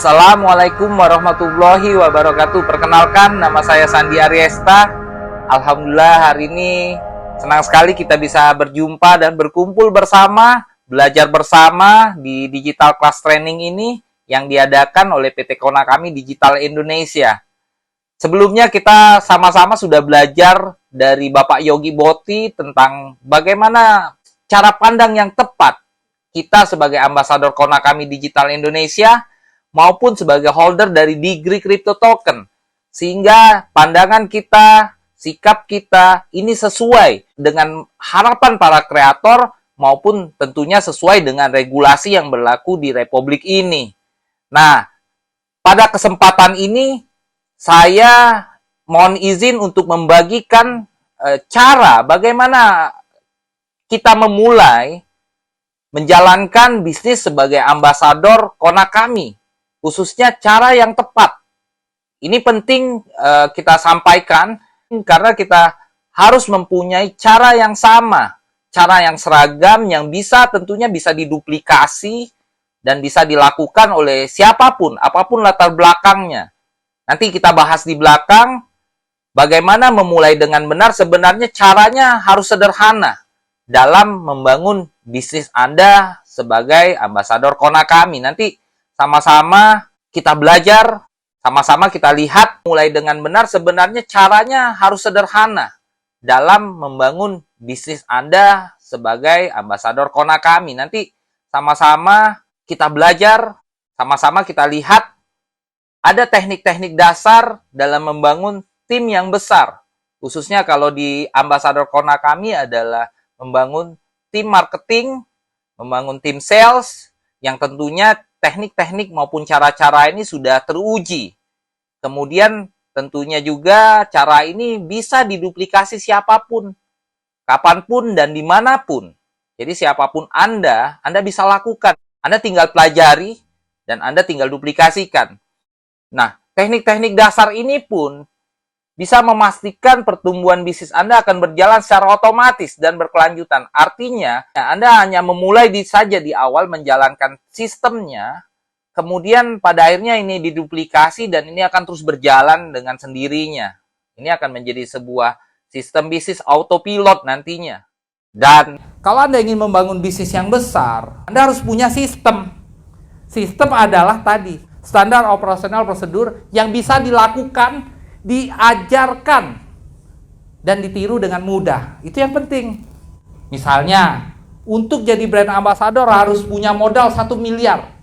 Assalamualaikum warahmatullahi wabarakatuh. Perkenalkan, nama saya Sandi Aryesta. Alhamdulillah hari ini senang sekali kita bisa berjumpa dan berkumpul bersama, belajar bersama di Digital Class Training ini yang diadakan oleh PT Konakami Digital Indonesia. Sebelumnya kita sama-sama sudah belajar dari Bapak Yogi Boti tentang bagaimana cara pandang yang tepat kita sebagai ambasador Konakami Digital Indonesia maupun sebagai holder dari Degree Crypto Token, sehingga pandangan kita, sikap kita ini sesuai dengan harapan para kreator maupun tentunya sesuai dengan regulasi yang berlaku di Republik ini. Nah, pada kesempatan ini saya mohon izin untuk membagikan cara bagaimana kita memulai menjalankan bisnis sebagai ambasador Konakami, khususnya cara yang tepat. Ini penting kita sampaikan karena kita harus mempunyai cara yang sama, cara yang seragam yang tentunya bisa diduplikasi dan bisa dilakukan oleh siapapun, apapun latar belakangnya. Nanti kita bahas di belakang bagaimana memulai dengan benar. Sebenarnya caranya harus sederhana dalam membangun bisnis Anda sebagai ambasador Konakami. Nanti sama-sama kita belajar, sama-sama kita lihat mulai dengan benar. Sebenarnya caranya harus sederhana dalam membangun bisnis Anda sebagai ambasador Konakami. Nanti sama-sama kita belajar, sama-sama kita lihat ada teknik-teknik dasar dalam membangun tim yang besar. Khususnya kalau di ambasador Konakami adalah membangun tim marketing, membangun tim sales, yang tentunya teknik-teknik maupun cara-cara ini sudah teruji. Kemudian tentunya juga cara ini bisa diduplikasi siapapun, kapanpun dan dimanapun. Jadi siapapun Anda bisa lakukan. Anda tinggal pelajari dan Anda tinggal duplikasikan. Nah, teknik-teknik dasar ini pun bisa memastikan pertumbuhan bisnis Anda akan berjalan secara otomatis dan berkelanjutan. Artinya, Anda hanya memulai saja di awal menjalankan sistemnya, kemudian pada akhirnya ini diduplikasi dan ini akan terus berjalan dengan sendirinya. Ini akan menjadi sebuah sistem bisnis autopilot nantinya. Dan kalau Anda ingin membangun bisnis yang besar, Anda harus punya sistem. Sistem adalah tadi, standar operasional prosedur yang bisa dilakukan, diajarkan, dan ditiru dengan mudah. Itu yang penting. Misalnya, untuk jadi brand ambassador harus punya modal 1 miliar.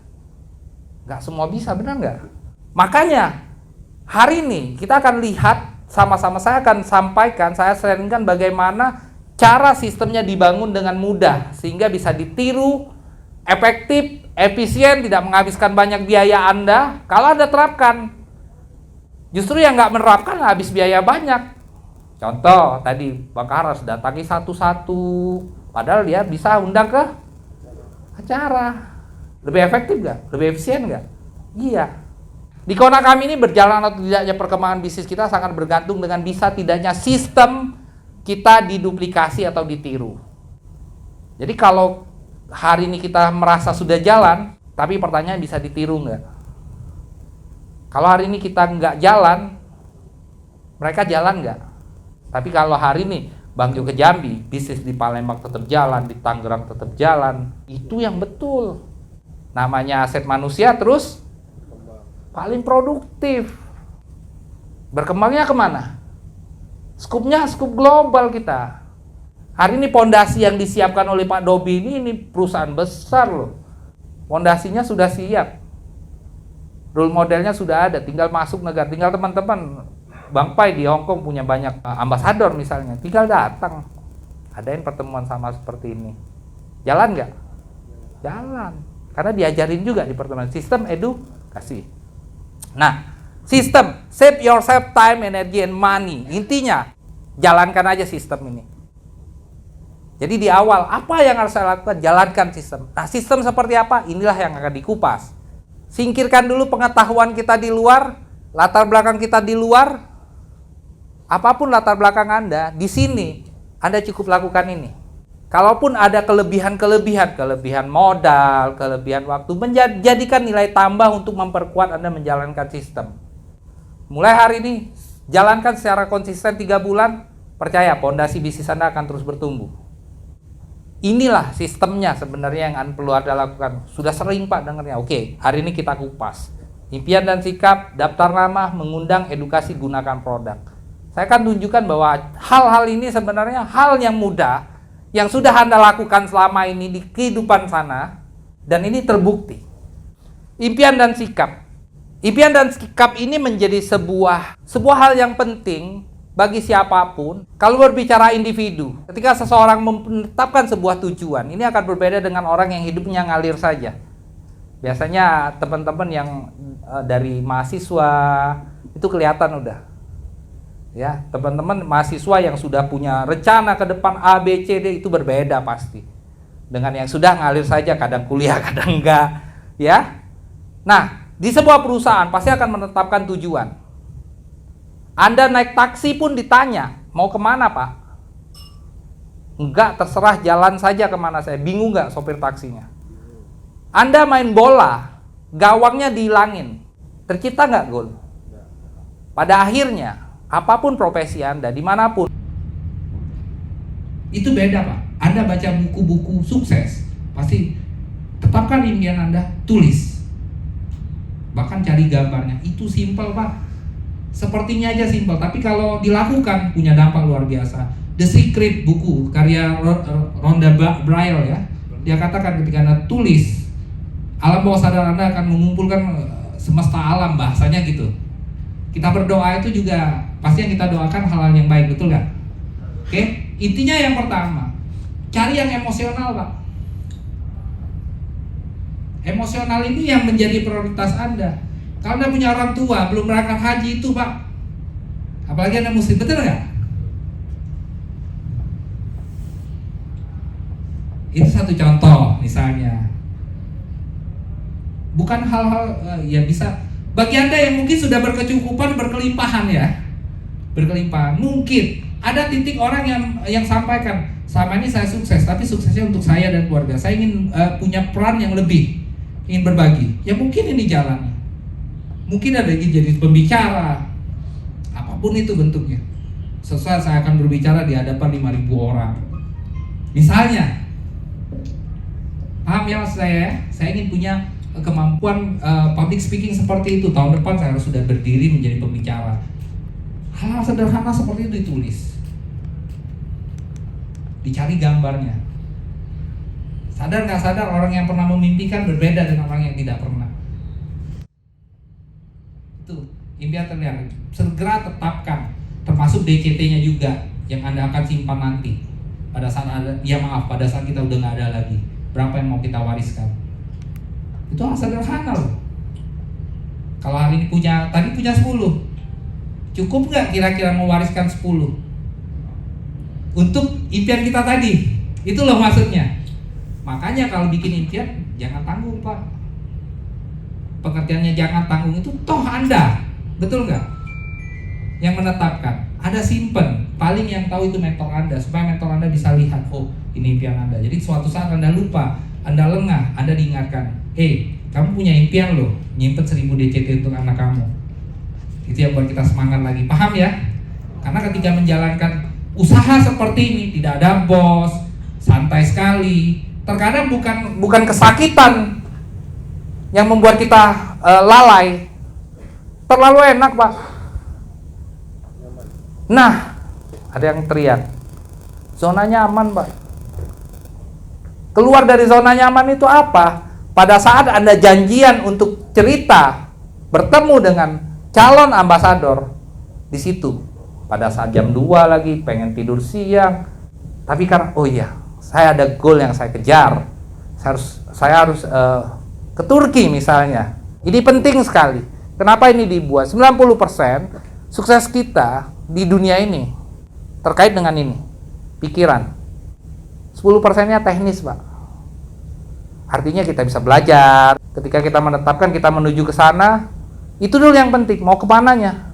Nggak semua bisa, benar nggak? Makanya, hari ini kita akan lihat, sama-sama saya akan sampaikan, saya sharingkan bagaimana cara sistemnya dibangun dengan mudah, sehingga bisa ditiru, efektif, efisien, tidak menghabiskan banyak biaya Anda. Kalau Anda terapkan, justru yang nggak menerapkan habis biaya banyak. Contoh, tadi Bang Karas datangi satu-satu, padahal dia bisa undang ke acara. Lebih efektif nggak? Lebih efisien nggak? Iya. Di Konakami ini berjalan atau tidaknya perkembangan bisnis kita sangat bergantung dengan bisa tidaknya sistem kita diduplikasi atau ditiru. Jadi kalau hari ini kita merasa sudah jalan, tapi pertanyaan bisa ditiru nggak? Kalau hari ini kita nggak jalan, mereka jalan nggak? Tapi kalau hari ini Bang Jo ke Jambi, bisnis di Palembang tetap jalan, di Tangerang tetap jalan, itu yang betul. Namanya aset manusia terus paling produktif. Berkembangnya kemana? Skupnya skup global kita. Hari ini pondasi yang disiapkan oleh Pak Dobi ini perusahaan besar loh. Pondasinya sudah siap. Role modelnya sudah ada, tinggal masuk negara, tinggal teman-teman Bang Pai di Hong Kong punya banyak ambasador misalnya, tinggal datang, adain pertemuan sama seperti ini. Jalan nggak? Jalan, karena diajarin juga di pertemuan sistem edukasi. Nah, sistem save yourself time, energy, and money. Intinya jalankan aja sistem ini. Jadi di awal apa yang harus saya lakukan? Jalankan sistem. Nah, sistem seperti apa? Inilah yang akan dikupas. Singkirkan dulu pengetahuan kita di luar, latar belakang kita di luar. Apapun latar belakang Anda, di sini Anda cukup lakukan ini. Kalaupun ada kelebihan modal, kelebihan waktu, menjadikan nilai tambah untuk memperkuat Anda menjalankan sistem. Mulai hari ini, jalankan secara konsisten 3 bulan, percaya pondasi bisnis Anda akan terus bertumbuh. Inilah sistemnya sebenarnya yang Anda perlu Anda lakukan. Sudah sering Pak dengarnya. Oke, hari ini kita kupas. Impian dan sikap, daftar nama, mengundang, edukasi, gunakan produk. Saya akan tunjukkan bahwa hal-hal ini sebenarnya hal yang mudah, yang sudah Anda lakukan selama ini di kehidupan sana, dan ini terbukti. Impian dan sikap. Impian dan sikap ini menjadi sebuah hal yang penting bagi siapapun. Kalau berbicara individu, ketika seseorang menetapkan sebuah tujuan, ini akan berbeda dengan orang yang hidupnya ngalir saja. Biasanya teman-teman yang dari mahasiswa itu kelihatan udah. Ya, teman-teman mahasiswa yang sudah punya rencana ke depan A, B, C, D itu berbeda pasti. Dengan yang sudah ngalir saja, kadang kuliah, kadang enggak, ya. Nah, di sebuah perusahaan pasti akan menetapkan tujuan. Anda naik taksi pun ditanya, mau kemana Pak? Enggak, terserah jalan saja kemana saya. Bingung nggak sopir taksinya? Anda main bola, gawangnya dihilangin. Tercipta nggak gol? Pada akhirnya, apapun profesi Anda, dimanapun. Itu beda Pak. Anda baca buku-buku sukses, pasti tetapkan impian Anda, tulis. Bahkan cari gambarnya, itu simpel Pak. Sepertinya aja simpel, tapi kalau dilakukan punya dampak luar biasa. The Secret, buku karya Rhonda Byrne ya. Dia katakan ketika Anda tulis, alam bawah sadar Anda akan mengumpulkan semesta alam, bahasanya gitu. Kita berdoa itu juga pasti yang kita doakan hal-hal yang baik, betul nggak? Oke, intinya yang pertama, cari yang emosional Pak. Emosional ini yang menjadi prioritas Anda. Kalau Anda punya orang tua belum berangkat haji itu Pak, apalagi Anda muslim, betul nggak? Itu satu contoh misalnya. Bukan hal-hal ya bisa bagi Anda yang mungkin sudah berkecukupan, berkelimpahan ya, berkelimpahan. Mungkin ada titik orang yang sampaikan, selama ini saya sukses, tapi suksesnya untuk saya dan keluarga. Saya ingin punya peran yang lebih, ingin berbagi. Ya mungkin ini jalannya. Mungkin ada yang jadi pembicara, apapun itu bentuknya. Sesuai saya akan berbicara di hadapan 5.000 orang. Misalnya, paham ya saya ingin punya kemampuan public speaking seperti itu. Tahun depan saya harus sudah berdiri menjadi pembicara. Hal-hal sederhana seperti itu ditulis. Dicari gambarnya. Sadar nggak sadar, orang yang pernah memimpikan berbeda dengan orang yang tidak pernah. Itu impian terlihat. Segera tetapkan, termasuk DCT-nya juga yang Anda akan simpan nanti. Pada saat pada saat kita udah nggak ada lagi, berapa yang mau kita wariskan? Itu hal sederhana loh. Kalau hari ini tadi punya 10, cukup nggak kira-kira mewariskan 10 untuk impian kita tadi? Itu loh maksudnya. Makanya kalau bikin impian jangan tanggung Pak. Pengertiannya jangan tanggung itu toh Anda, betul nggak? Yang menetapkan, Anda simpen. Paling yang tahu itu mentor Anda, supaya mentor Anda bisa lihat, oh ini impian Anda. Jadi suatu saat Anda lupa, Anda lengah, Anda diingatkan, kamu punya impian loh, nyimpen 1000 DCT untuk anak kamu. Itu yang buat kita semangat lagi, paham ya? Karena ketika menjalankan usaha seperti ini, tidak ada bos, santai sekali. Terkadang bukan kesakitan yang membuat kita lalai, terlalu enak Pak. Nah, ada yang teriak, zona nyaman Pak. Keluar dari zona nyaman itu apa? Pada saat Anda janjian untuk cerita, bertemu dengan calon ambasador, di situ, pada saat jam 2 lagi, pengen tidur siang, tapi karena, oh iya, saya ada goal yang saya kejar, saya harus ke Turki misalnya. Ini penting sekali. Kenapa ini dibuat? 90% sukses kita di dunia ini terkait dengan ini, pikiran. 10%-nya teknis Pak. Artinya kita bisa belajar. Ketika kita menetapkan kita menuju ke sana, itu dulu yang penting. Mau kemananya?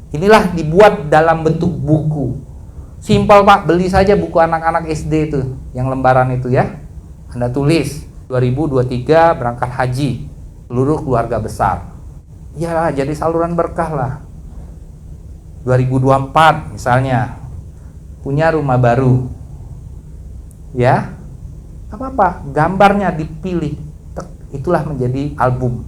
Inilah dibuat dalam bentuk buku. Simpel Pak, beli saja buku anak-anak SD itu, yang lembaran itu ya. Anda tulis 2023 berangkat haji, seluruh keluarga besar. Ya jadi saluran berkah lah. 2024 misalnya, punya rumah baru. Ya, apa-apa, gambarnya dipilih. Itulah menjadi album.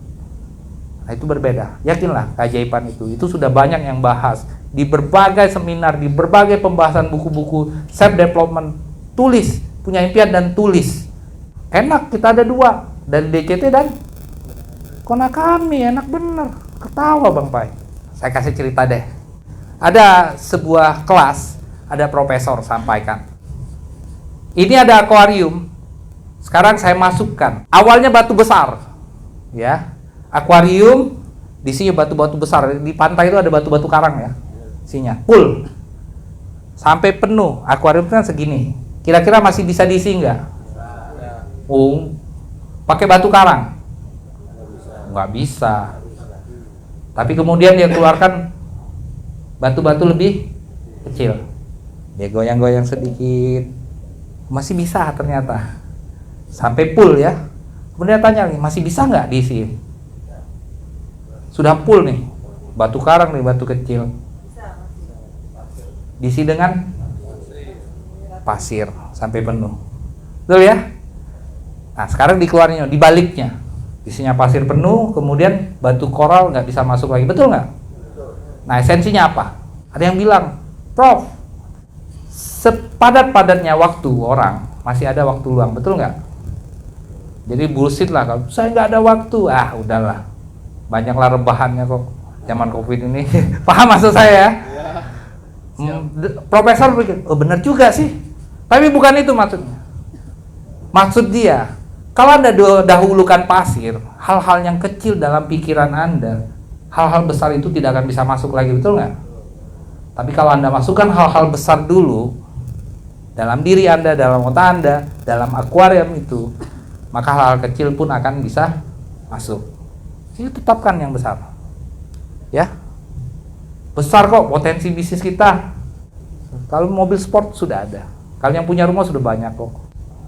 Nah itu berbeda. Yakinlah keajaiban itu sudah banyak yang bahas. Di berbagai seminar, di berbagai pembahasan buku-buku self development, tulis, punya impian dan tulis. Enak, kita ada 2, dari DCT dan Konakami, enak bener. Ketawa Bang Pai. Saya kasih cerita deh. Ada sebuah kelas, ada profesor sampaikan. Ini ada akuarium. Sekarang saya masukkan. Awalnya batu besar. Ya. Akuarium, di sini batu-batu besar. Di pantai itu ada batu-batu karang ya. Isinya full sampai penuh. Akuarium kan segini, kira-kira masih bisa diisi nggak? Oh, pakai batu karang nggak bisa. Tapi kemudian dia keluarkan batu-batu lebih kecil, dia goyang-goyang sedikit, masih bisa ternyata sampai full ya. Kemudian tanya nih, masih bisa nggak diisi? Sudah full nih, batu karang nih, batu kecil, diisi dengan pasir sampai penuh. Betul ya? Nah sekarang dikeluarin, dibaliknya, isinya pasir penuh, kemudian batu koral nggak bisa masuk lagi. Betul nggak? Nah esensinya apa? Ada yang bilang, Prof, sepadat-padatnya waktu orang masih ada waktu luang. Betul nggak? Jadi bullshit lah kalau saya nggak ada waktu. Ah udahlah, banyaklah rebahannya kok zaman COVID ini. Paham maksud saya ya? Profesor pikir, oh benar juga sih. Tapi bukan itu maksudnya. Maksud dia, kalau Anda dahulukan pasir, hal-hal yang kecil dalam pikiran Anda, hal-hal besar itu tidak akan bisa masuk lagi, betul nggak? Tapi kalau Anda masukkan hal-hal besar dulu dalam diri Anda, dalam otak Anda, dalam akuarium itu, maka hal-hal kecil pun akan bisa masuk. Ini tetapkan yang besar. Ya. Besar kok potensi bisnis kita. Kalau mobil sport sudah ada. Kalau yang punya rumah sudah banyak kok.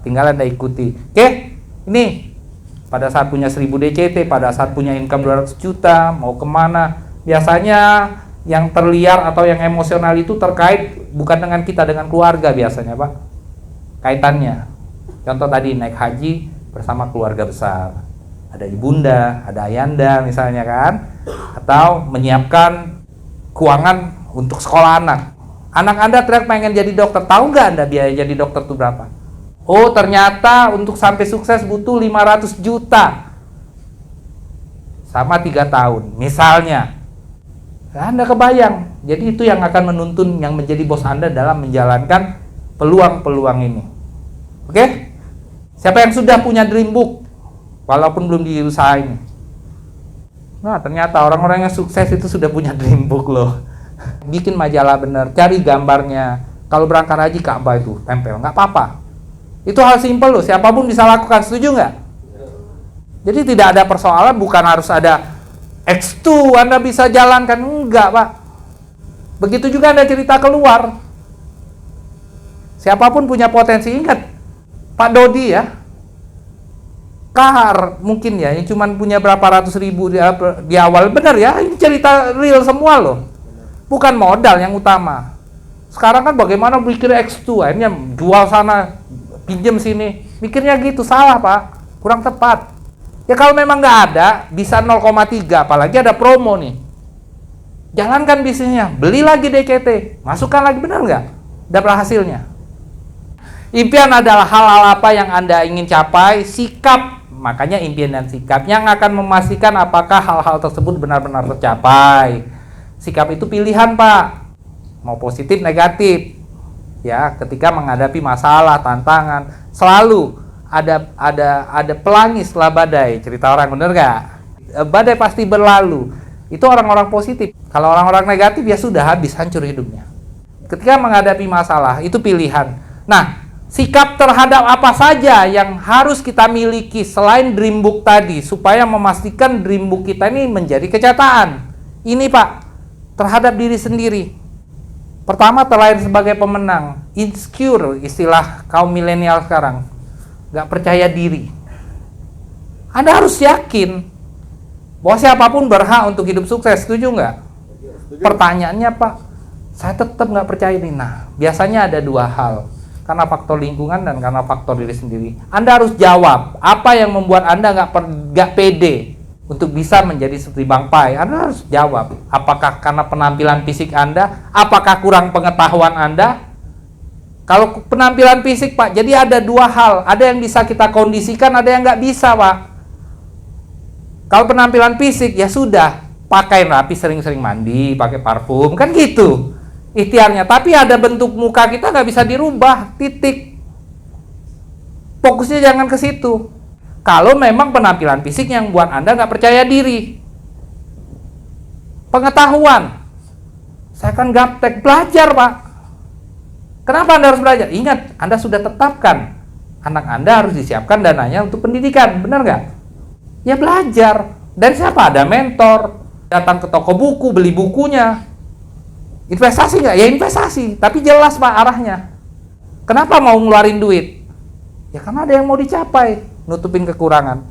Tinggal Anda ikuti. Oke, ini pada saat punya 1000 DCT, pada saat punya income 200 juta, mau kemana? Biasanya yang terliar atau yang emosional itu terkait bukan dengan kita, dengan keluarga biasanya Pak. Kaitannya. Contoh tadi naik haji bersama keluarga besar. Ada ibunda, ada ayanda misalnya kan. Atau menyiapkan keuangan untuk sekolah anak. Anak Anda teriak pengen jadi dokter. Tahu nggak Anda biaya jadi dokter itu berapa? Oh ternyata untuk sampai sukses butuh 500 juta. Sama 3 tahun. Misalnya. Anda kebayang. Jadi itu yang akan menuntun yang menjadi bos Anda dalam menjalankan peluang-peluang ini. Oke? Siapa yang sudah punya dream book? Walaupun belum diusahain. Nah ternyata orang-orang yang sukses itu sudah punya dream book loh. Bikin majalah bener, cari gambarnya. Kalau berangkat haji Ka'bah itu tempel, nggak apa-apa. Itu hal simpel loh, siapapun bisa lakukan. Setuju nggak? Jadi tidak ada persoalan, bukan harus ada X2 Anda bisa jalankan. Enggak Pak. Begitu juga Anda cerita keluar. Siapapun punya potensi. Ingat Pak Dodi ya, kahar mungkin ya, yang cuma punya berapa ratus ribu di awal. Benar ya, ini cerita real semua loh. Bukan modal yang utama. Sekarang kan bagaimana mikir X2, akhirnya jual sana, pinjam sini. Mikirnya gitu, salah Pak, kurang tepat. Ya kalau memang nggak ada, bisa 0,3, apalagi ada promo nih. Jalankan bisnisnya, beli lagi DCT, masukkan lagi, benar nggak? Dapat hasilnya. Impian adalah hal-hal apa yang Anda ingin capai, sikap. Makanya impian dan sikap yang akan memastikan apakah hal-hal tersebut benar-benar tercapai. Sikap itu pilihan Pak, mau positif negatif. Ya, ketika menghadapi masalah, tantangan, selalu ada pelangi setelah badai. Cerita orang, bener nggak? Badai pasti berlalu. Itu orang-orang positif. Kalau orang-orang negatif ya sudah habis, hancur hidupnya. Ketika menghadapi masalah, itu pilihan. Nah, sikap terhadap apa saja yang harus kita miliki selain dream book tadi, supaya memastikan dream book kita ini menjadi kenyataan. Ini Pak, terhadap diri sendiri. Pertama, terlahir sebagai pemenang. Insecure, istilah kaum milenial sekarang. Nggak percaya diri. Anda harus yakin bahwa siapapun berhak untuk hidup sukses. Setuju nggak? Pertanyaannya, Pak, saya tetap nggak percaya ini. Nah, biasanya ada dua hal. Karena faktor lingkungan dan karena faktor diri sendiri. Anda harus jawab, apa yang membuat Anda nggak pede untuk bisa menjadi seperti Bang Pai. Anda harus jawab, apakah karena penampilan fisik Anda, apakah kurang pengetahuan Anda? Kalau penampilan fisik, Pak, jadi ada dua hal. Ada yang bisa kita kondisikan, ada yang nggak bisa, Pak. Kalau penampilan fisik, ya sudah, pakai rapi, sering-sering mandi, pakai parfum, kan gitu ikhtiarnya. Tapi ada bentuk muka kita nggak bisa dirubah, titik. Fokusnya jangan ke situ. Kalau memang penampilan fisik yang buat Anda nggak percaya diri. Pengetahuan. Saya kan gaptek, belajar, Pak. Kenapa Anda harus belajar? Ingat, Anda sudah tetapkan. Anak Anda harus disiapkan dananya untuk pendidikan, benar nggak? Ya belajar. Dari siapa? Ada mentor. Datang ke toko buku, beli bukunya. Investasi nggak? Ya investasi. Tapi jelas, Pak, arahnya. Kenapa mau ngeluarin duit? Ya karena ada yang mau dicapai. Nutupin kekurangan.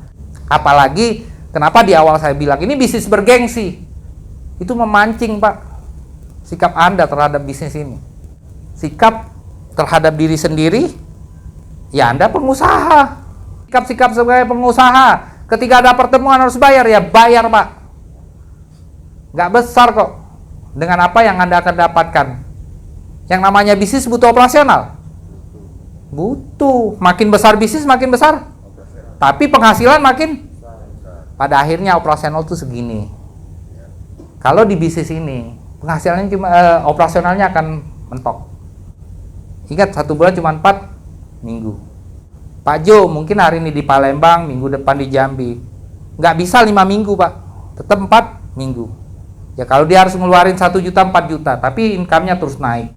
Apalagi kenapa di awal saya bilang ini bisnis bergengsi. Itu memancing, Pak, sikap Anda terhadap bisnis ini. Sikap terhadap diri sendiri, ya Anda pengusaha. Sikap-sikap sebagai pengusaha, ketika ada pertemuan harus bayar, ya bayar, Pak. Nggak besar kok dengan apa yang Anda akan dapatkan. Yang namanya bisnis butuh operasional. Butuh. Makin besar bisnis makin besar, tapi penghasilan makin, pada akhirnya operasional tuh segini. Kalau di bisnis ini penghasilannya cuma operasionalnya akan mentok. Ingat, 1 bulan cuma 4 minggu. Pak Jo mungkin hari ini di Palembang, minggu depan di Jambi. Nggak bisa 5 minggu, Pak. Tetap 4 minggu. Ya kalau dia harus ngeluarin 1 juta, 4 juta, tapi income-nya terus naik.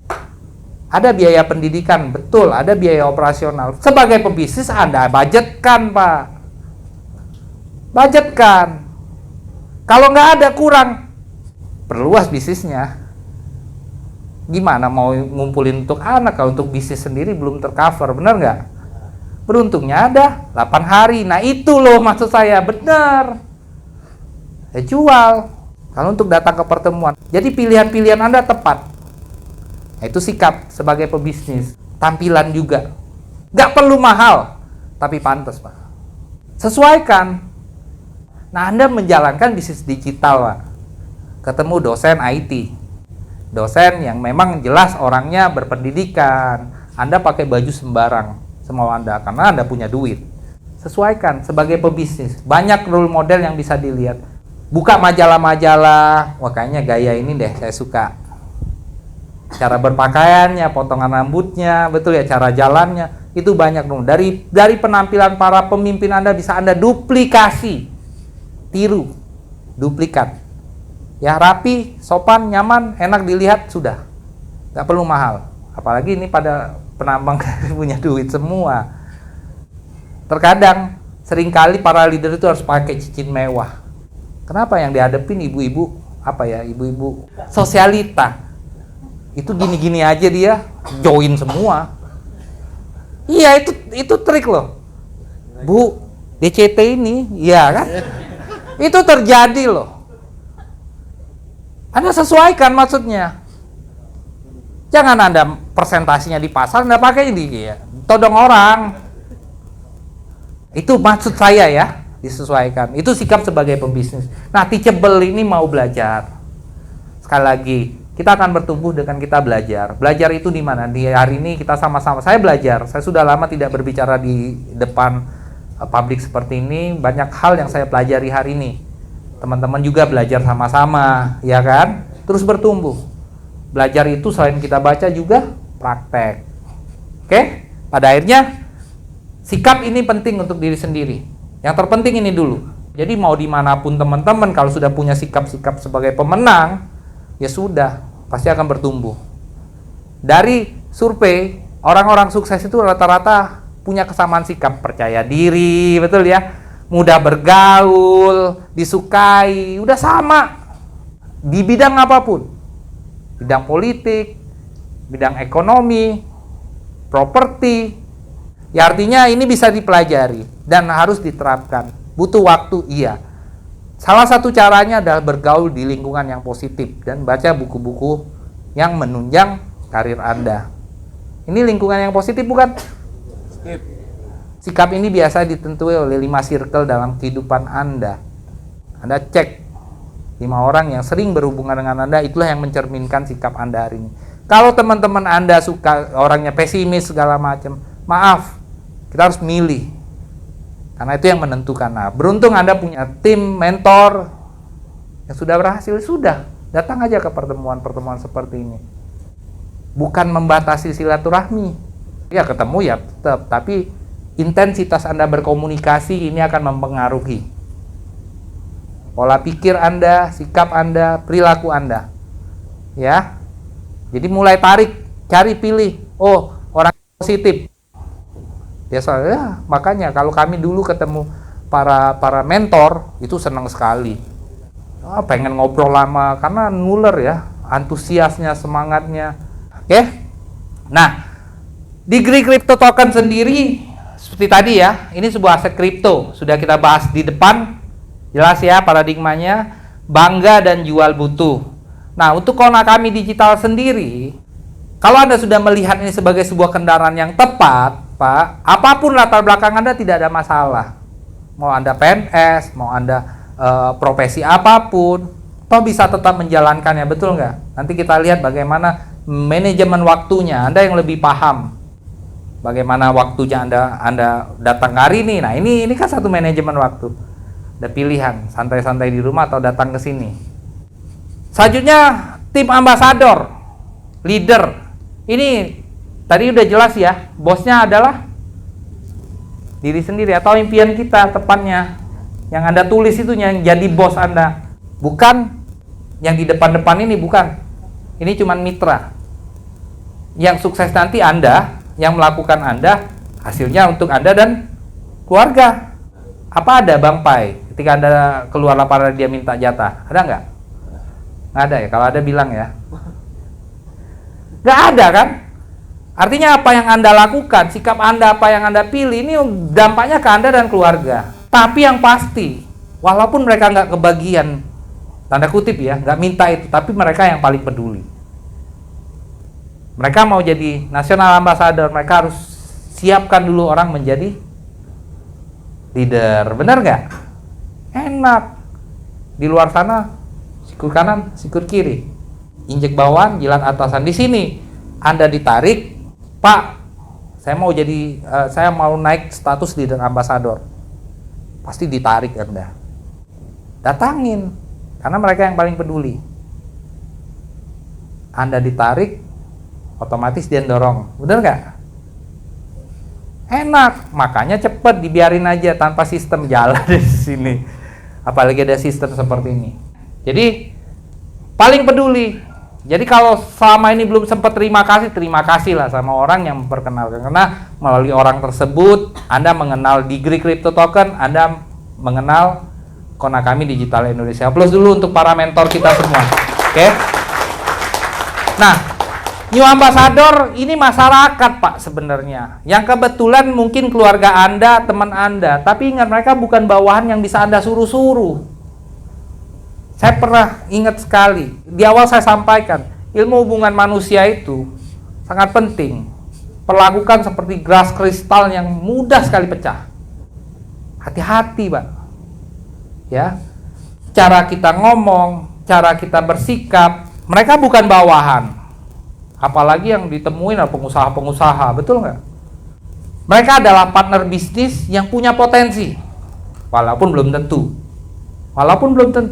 Ada biaya pendidikan, betul, ada biaya operasional. Sebagai pebisnis Anda budgetkan, Pak. Budgetkan. Kalau nggak ada, kurang. Perluas bisnisnya. Gimana mau ngumpulin untuk anak kalau untuk bisnis sendiri belum tercover, benar nggak? Beruntungnya ada 8 hari. Nah itu loh maksud saya, benar. Ya jual. Kalau untuk datang ke pertemuan. Jadi pilihan-pilihan Anda tepat. Nah, itu sikap sebagai pebisnis. Tampilan juga. Nggak perlu mahal, tapi pantas, Pak. Sesuaikan. Nah, Anda menjalankan bisnis digital, Pak. Ketemu dosen IT. Dosen yang memang jelas orangnya berpendidikan. Anda pakai baju sembarang semau Anda, karena Anda punya duit. Sesuaikan sebagai pebisnis. Banyak role model yang bisa dilihat. Buka majalah-majalah. Wah, kayaknya gaya ini deh, saya suka. Cara berpakaiannya, potongan rambutnya, betul ya, cara jalannya, itu banyak dong. Dari penampilan para pemimpin Anda bisa Anda duplikasi, tiru, duplikat. Ya rapi, sopan, nyaman, enak dilihat, sudah. Nggak perlu mahal. Apalagi ini pada penambang punya duit semua. Terkadang, seringkali para leader itu harus pakai cincin mewah. Kenapa? Yang dihadapin ibu-ibu, ibu-ibu sosialita. Itu gini-gini aja dia join semua. Iya, itu trik loh. Bu, DCT ini, iya kan? Itu terjadi loh. Anda sesuaikan maksudnya. Jangan Anda presentasinya di pasar, Anda pakai di todong orang. Itu maksud saya ya, disesuaikan. Itu sikap sebagai pembisnis. Nah, teachable ini mau belajar. Sekali lagi, kita akan bertumbuh dengan kita belajar. Belajar itu di mana? Di hari ini kita sama-sama. Saya belajar. Saya sudah lama tidak berbicara di depan publik seperti ini. Banyak hal yang saya pelajari hari ini. Teman-teman juga belajar sama-sama, ya kan? Terus bertumbuh. Belajar itu selain kita baca juga praktek. Oke? Pada akhirnya sikap ini penting untuk diri sendiri. Yang terpenting ini dulu. Jadi mau dimanapun teman-teman, kalau sudah punya sikap-sikap sebagai pemenang, ya sudah, pasti akan bertumbuh. Dari survei, orang-orang sukses itu rata-rata punya kesamaan sikap, percaya diri, betul ya, mudah bergaul, disukai, udah sama di bidang apapun, bidang politik, bidang ekonomi, properti. Ya artinya ini bisa dipelajari dan harus diterapkan. Butuh waktu, iya. Salah satu caranya adalah bergaul di lingkungan yang positif dan baca buku-buku yang menunjang karir Anda. Ini lingkungan yang positif bukan? Sikap ini biasa ditentui oleh 5 circle dalam kehidupan Anda. Anda cek 5 orang yang sering berhubungan dengan Anda, itulah yang mencerminkan sikap Anda hari ini. Kalau teman-teman Anda suka orangnya pesimis segala macam, maaf, kita harus milih. Karena itu yang menentukan. Nah, beruntung Anda punya tim mentor yang sudah berhasil, sudah. Datang aja ke pertemuan-pertemuan seperti ini. Bukan membatasi silaturahmi. Ya ketemu ya tetap, tapi intensitas Anda berkomunikasi ini akan mempengaruhi pola pikir Anda, sikap Anda, perilaku Anda. Ya. Jadi mulai tarik, cari pilih. Oh, orang positif. Biasanya makanya kalau kami dulu ketemu para mentor itu senang sekali. Pengen ngobrol lama karena nuler ya, antusiasnya, semangatnya. Oke. Nah, di crypto token sendiri seperti tadi ya, ini sebuah aset kripto. Sudah kita bahas di depan. Jelas ya paradigmanya, bangga dan jual butuh. Nah, untuk Konakami Digital sendiri, kalau Anda sudah melihat ini sebagai sebuah kendaraan yang tepat, Pak, apapun latar belakang Anda tidak ada masalah. Mau Anda PNS, mau Anda profesi apapun, toh bisa tetap menjalankannya, betul nggak? Nanti kita lihat bagaimana manajemen waktunya, Anda yang lebih paham. Bagaimana waktunya Anda datang hari ini. Nah, ini kan satu manajemen waktu. Ada pilihan, santai-santai di rumah atau datang ke sini. Selanjutnya, tim ambasador, leader. Ini tadi udah jelas ya, bosnya adalah diri sendiri atau impian kita tepatnya. Yang Anda tulis itu yang jadi bos Anda. Bukan yang di depan-depan ini, bukan. Ini cuma mitra. Yang sukses nanti Anda, yang melakukan Anda, hasilnya untuk Anda dan keluarga. Apa ada Bang Pai ketika Anda keluar lapangan dia minta jatah? Ada nggak? Nggak ada ya, kalau ada bilang ya. Nggak ada kan? Artinya apa yang Anda lakukan, sikap Anda, apa yang Anda pilih, ini dampaknya ke Anda dan keluarga. Tapi yang pasti, walaupun mereka nggak kebagian, tanda kutip ya, nggak minta itu, tapi mereka yang paling peduli. Mereka mau jadi national ambassador, mereka harus siapkan dulu orang menjadi leader. Benar nggak? Enak. Di luar sana, sikur kanan, sikur kiri. Injek bawahan, jilat atasan. Di sini, Anda ditarik, Pak, saya mau naik status leader ambassador. Pasti ditarik Anda. Datangin, karena mereka yang paling peduli. Anda ditarik, otomatis dia dorong. Bener nggak? Enak, makanya cepet dibiarin aja tanpa sistem jalan di sini. Apalagi ada sistem seperti ini. Jadi paling peduli. Jadi kalau selama ini belum sempat terima kasih lah sama orang yang memperkenalkan. Karena melalui orang tersebut Anda mengenal Degree Crypto Token, Anda mengenal Konakami Digital Indonesia. Plus dulu untuk para mentor kita semua. Oke. Nah, New Ambassador ini masyarakat Pak sebenarnya. Yang kebetulan mungkin keluarga Anda, teman Anda. Tapi ingat mereka bukan bawahan yang bisa Anda suruh-suruh. Saya pernah ingat sekali. Di awal saya sampaikan, ilmu hubungan manusia itu sangat penting. Perlakukan seperti gelas kristal yang mudah sekali pecah. Hati-hati Pak. Ya. Cara kita ngomong, cara kita bersikap, mereka bukan bawahan. Apalagi yang ditemuin adalah pengusaha-pengusaha, betul nggak? Mereka adalah partner bisnis yang punya potensi, walaupun belum tentu.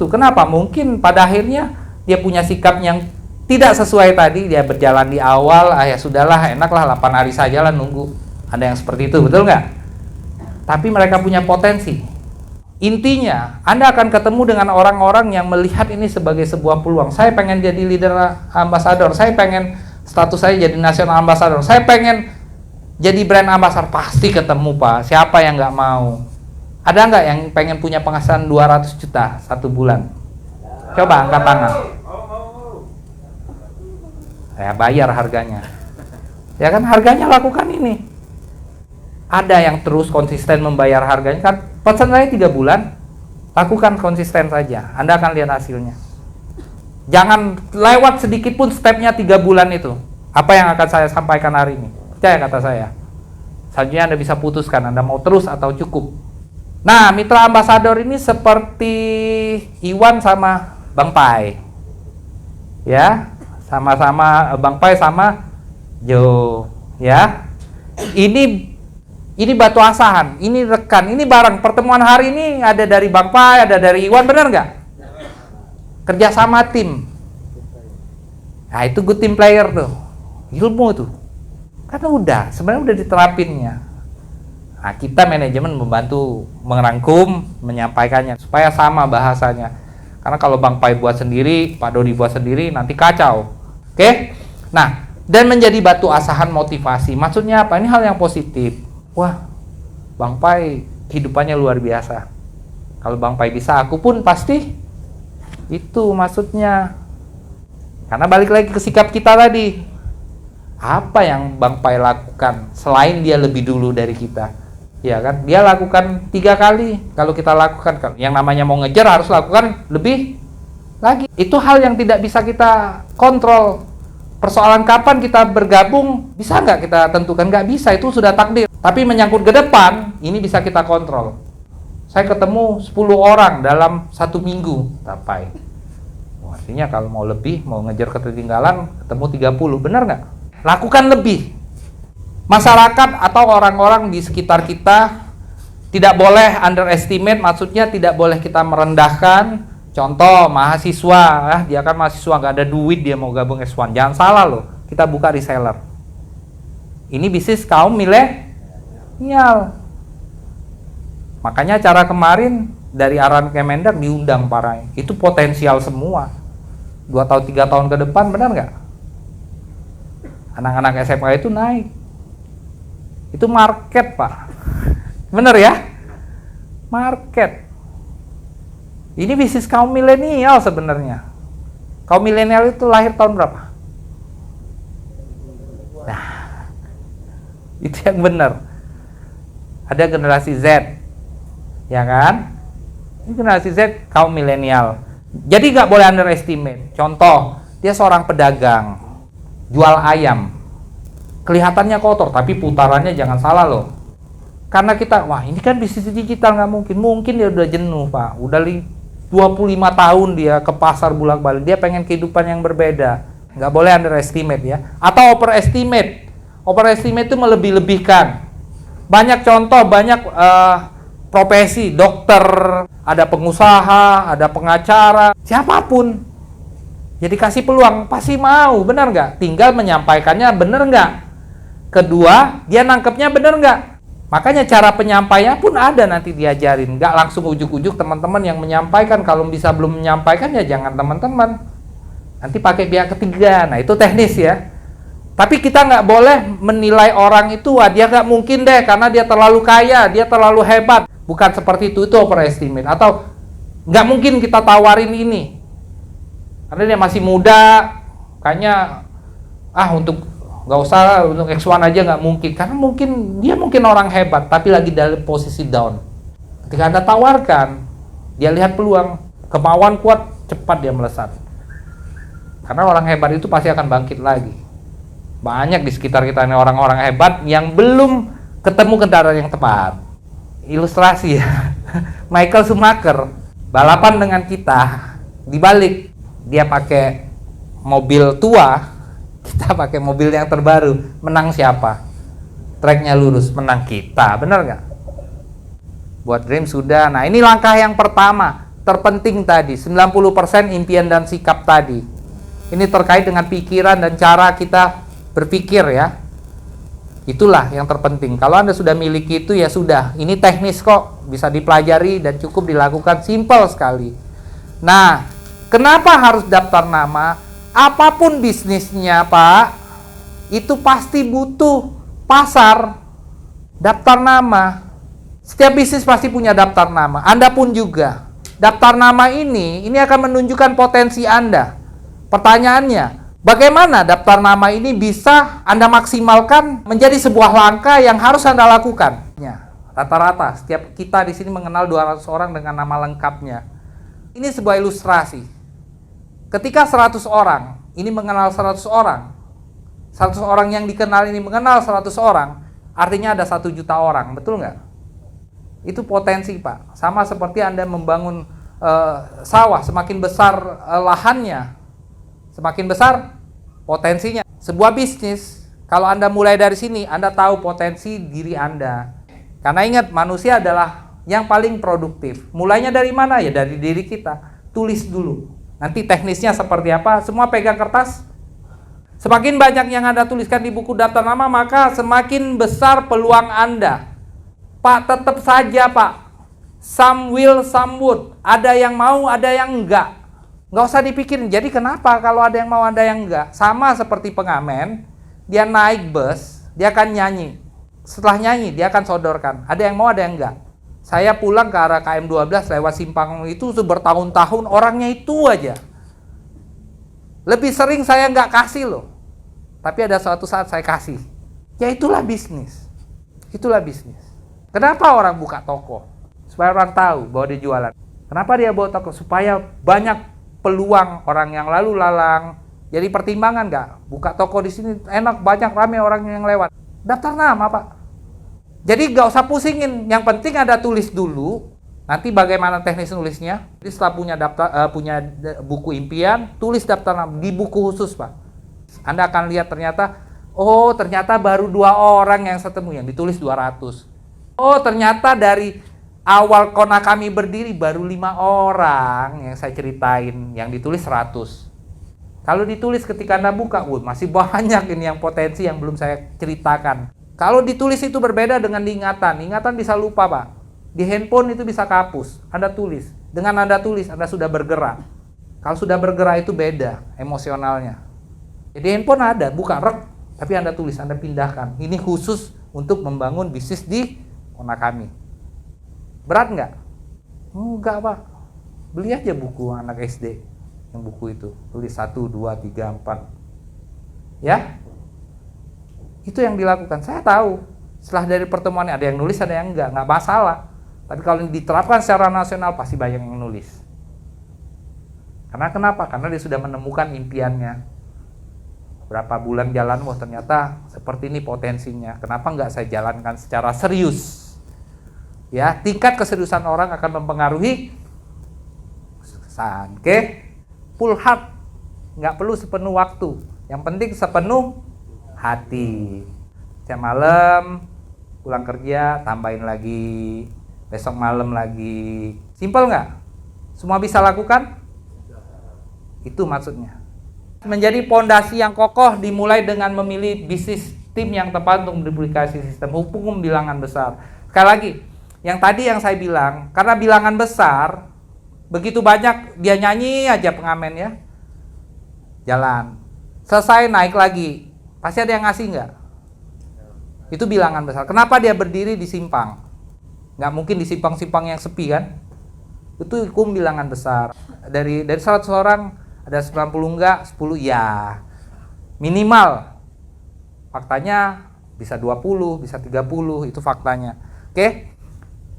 Kenapa? Mungkin pada akhirnya dia punya sikap yang tidak sesuai tadi, dia berjalan di awal, ya sudahlah, enaklah 8 hari saja lah nunggu. Ada yang seperti itu, betul nggak? Tapi mereka punya potensi. Intinya, Anda akan ketemu dengan orang-orang yang melihat ini sebagai sebuah peluang. Saya pengen jadi leader ambassador, saya pengen status saya jadi national ambassador, saya pengen jadi brand ambassador. Pasti ketemu Pak, siapa yang nggak mau? Ada nggak yang pengen punya penghasilan 200 juta satu bulan? Coba angkat tangan. saya bayar harganya. Ya kan, harganya lakukan ini. Ada yang terus konsisten membayar harganya kan, pesan saya 3 bulan, lakukan konsisten saja, Anda akan lihat hasilnya. Jangan lewat sedikit pun stepnya 3 bulan itu. Apa yang akan saya sampaikan hari ini, percaya kata saya. Selanjutnya Anda bisa putuskan Anda mau terus atau cukup. Nah, mitra ambasador ini seperti Iwan sama Bang Pai. Ya, sama-sama Bang Pai sama Jo, ya. Ini batu asahan, ini rekan, ini bareng. Pertemuan hari ini ada dari Bang Pai, ada dari Iwan, benar nggak? Kerjasama tim. Nah, itu good team player tuh. Ilmu tuh. Karena sebenarnya udah diterapinnya. Nah, kita manajemen membantu merangkum, menyampaikannya supaya sama bahasanya. Karena kalau Bang Pai buat sendiri, Pak Dodi buat sendiri, nanti kacau. Oke? Nah, dan menjadi batu asahan motivasi. Maksudnya apa? Ini hal yang positif. Wah, Bang Pai kehidupannya luar biasa. Kalau Bang Pai bisa, aku pun pasti. Itu maksudnya. Karena balik lagi ke sikap kita tadi. Apa yang Bang Pai lakukan selain dia lebih dulu dari kita? Ya kan? Dia lakukan 3 kali. Kalau kita lakukan, yang namanya mau ngejar harus lakukan lebih lagi. Itu hal yang tidak bisa kita kontrol. Persoalan kapan kita bergabung, bisa nggak kita tentukan? Nggak bisa, itu sudah takdir. Tapi menyangkut ke depan, ini bisa kita kontrol. Saya ketemu 10 orang dalam 1 minggu, Pai. Artinya kalau mau lebih, mau ngejar ketertinggalan, ketemu 30, benar nggak? Lakukan lebih. Masyarakat atau orang-orang di sekitar kita tidak boleh underestimate, maksudnya tidak boleh kita merendahkan. Contoh, mahasiswa, dia kan mahasiswa, nggak ada duit, dia mau gabung S1. Jangan salah loh, kita buka reseller. Ini bisnis kaum milenial. Makanya acara kemarin dari arahan Kemendak diundang para, itu potensial semua. 2 tahun 3 tahun ke depan, benar nggak? Anak-anak SMA itu naik. Itu market, Pak. Bener ya? Market. Ini bisnis kaum milenial sebenarnya. Kaum milenial itu lahir tahun berapa? Nah, itu yang benar. Ada generasi Z, ya kan? Ini generasi Z kaum milenial. Jadi nggak boleh underestimate. Contoh, dia seorang pedagang, jual ayam. Kelihatannya kotor, tapi putarannya jangan salah loh. Karena kita, wah ini kan bisnis digital, nggak mungkin. Mungkin dia udah jenuh, Pak. Udah 25 tahun dia ke pasar bolak-balik. Dia pengen kehidupan yang berbeda. Nggak boleh underestimate ya. Atau overestimate. Overestimate itu melebih-lebihkan. Banyak contoh, banyak profesi, dokter, ada pengusaha, ada pengacara, siapapun. Jadi kasih peluang, pasti mau, benar nggak? Tinggal menyampaikannya benar nggak? Kedua, dia nangkepnya benar nggak? Makanya cara penyampaian pun ada nanti diajarin. Nggak langsung ujuk-ujuk teman-teman yang menyampaikan. Kalau bisa belum menyampaikan ya jangan teman-teman. Nanti pakai pihak ketiga. Nah itu teknis ya. Tapi kita nggak boleh menilai orang itu, wah dia nggak mungkin deh karena dia terlalu kaya, dia terlalu hebat. Bukan seperti itu overestimate. Atau nggak mungkin kita tawarin ini. Karena dia masih muda, kayaknya untuk nggak usah untuk X1 aja nggak mungkin. Karena dia mungkin orang hebat, tapi lagi dalam posisi down. Ketika Anda tawarkan, dia lihat peluang, kemauan kuat, cepat dia melesat. Karena orang hebat itu pasti akan bangkit lagi. Banyak di sekitar kita ini orang-orang hebat yang belum ketemu kendaraan yang tepat. Ilustrasi ya, Michael Schumacher balapan dengan kita, dibalik dia pakai mobil tua, kita pakai mobil yang terbaru. Menang siapa? Tracknya lurus, menang kita, benar nggak? Buat dream sudah. Nah ini langkah yang pertama, terpenting tadi, 90% impian dan sikap tadi. Ini terkait dengan pikiran dan cara kita berpikir ya. Itulah yang terpenting. Kalau Anda sudah miliki itu ya sudah. Ini teknis kok, bisa dipelajari dan cukup dilakukan, simple sekali. Nah, kenapa harus daftar nama? Apapun bisnisnya, Pak, itu pasti butuh pasar, daftar nama. Setiap bisnis pasti punya daftar nama. Anda pun juga. Daftar nama ini akan menunjukkan potensi Anda. Pertanyaannya, Bagaimana daftar nama ini bisa Anda maksimalkan menjadi sebuah langkah yang harus Anda lakukan? Ya, rata-rata setiap kita di sini mengenal 200 orang dengan nama lengkapnya. Ini sebuah ilustrasi. Ketika 100 orang ini mengenal 100 orang, 100 orang yang dikenal ini mengenal 100 orang, artinya ada 1 juta orang, betul nggak? Itu potensi, Pak. Sama seperti Anda membangun sawah, semakin besar lahannya, semakin besar potensinya. Sebuah bisnis, kalau Anda mulai dari sini, Anda tahu potensi diri Anda. Karena ingat, manusia adalah yang paling produktif. Mulainya dari mana? Ya dari diri kita. Tulis dulu. Nanti teknisnya seperti apa? Semua pegang kertas. Semakin banyak yang Anda tuliskan di buku daftar nama, maka semakin besar peluang Anda. Pak, tetap saja, Pak. Some will, some would. Ada yang mau, ada yang enggak. Nggak usah dipikirin. Jadi kenapa kalau ada yang mau, ada yang enggak? Sama seperti pengamen, dia naik bus, dia akan nyanyi. Setelah nyanyi, dia akan sodorkan. Ada yang mau, ada yang enggak. Saya pulang ke arah KM 12 lewat simpang itu bertahun-tahun, orangnya itu aja. Lebih sering saya nggak kasih loh. Tapi ada suatu saat saya kasih. Ya itulah bisnis. Itulah bisnis. Kenapa orang buka toko? Supaya orang tahu bahwa dia jualan. Kenapa dia buat toko? Supaya banyak peluang orang yang lalu lalang. Jadi pertimbangan nggak? Buka toko di sini enak, banyak rame orang yang lewat. Daftar nama, Pak. Jadi nggak usah pusingin. Yang penting ada tulis dulu. Nanti bagaimana teknis nulisnya? Jadi setelah punya buku impian, tulis daftar nama di buku khusus, Pak. Anda akan lihat ternyata, oh ternyata baru 2 orang yang ketemu, yang ditulis 200. Oh ternyata dari awal Kona kami berdiri baru 5 orang yang saya ceritain, yang ditulis 100. Kalau ditulis ketika Anda buka, masih banyak ini yang potensi yang belum saya ceritakan. Kalau ditulis itu berbeda dengan diingatan. Ingatan bisa lupa, Pak. Di handphone itu bisa kapus. Anda tulis. Dengan Anda tulis, Anda sudah bergerak. Kalau sudah bergerak itu beda emosionalnya. Jadi handphone ada, buka rek, tapi Anda tulis, Anda pindahkan. Ini khusus untuk membangun bisnis di Kona kami. Berat nggak? Enggak, Pak. Beli aja buku anak SD. Yang buku itu. Tulis 1, 2, 3, 4. Ya? Itu yang dilakukan. Saya tahu. Setelah dari pertemuan ada yang nulis, ada yang enggak. Nggak masalah. Tapi kalau diterapkan secara nasional, pasti banyak yang nulis. Karena kenapa? Karena dia sudah menemukan impiannya. Berapa bulan jalan, wah ternyata seperti ini potensinya. Kenapa nggak saya jalankan secara serius? Ya, tingkat keseriusan orang akan mempengaruhi kesuksesan. Oke? Full heart. Nggak perlu sepenuh waktu. Yang penting sepenuh hati. Setiap malam pulang kerja tambahin lagi, besok malam lagi. Simpel nggak? Semua bisa lakukan? Itu maksudnya. Menjadi pondasi yang kokoh dimulai dengan memilih bisnis tim yang tepat untuk menduplikasi sistem hukum bilangan besar. Sekali lagi, yang tadi yang saya bilang, karena bilangan besar, begitu banyak dia nyanyi aja pengamen ya, jalan. Selesai naik lagi, pasti ada yang ngasih nggak? Itu bilangan besar. Kenapa dia berdiri di simpang? Nggak mungkin di simpang-simpang yang sepi kan? Itu hukum bilangan besar. Dari 100 orang, ada 90 enggak, 10 ya. Minimal. Faktanya bisa 20, bisa 30, itu faktanya. Oke?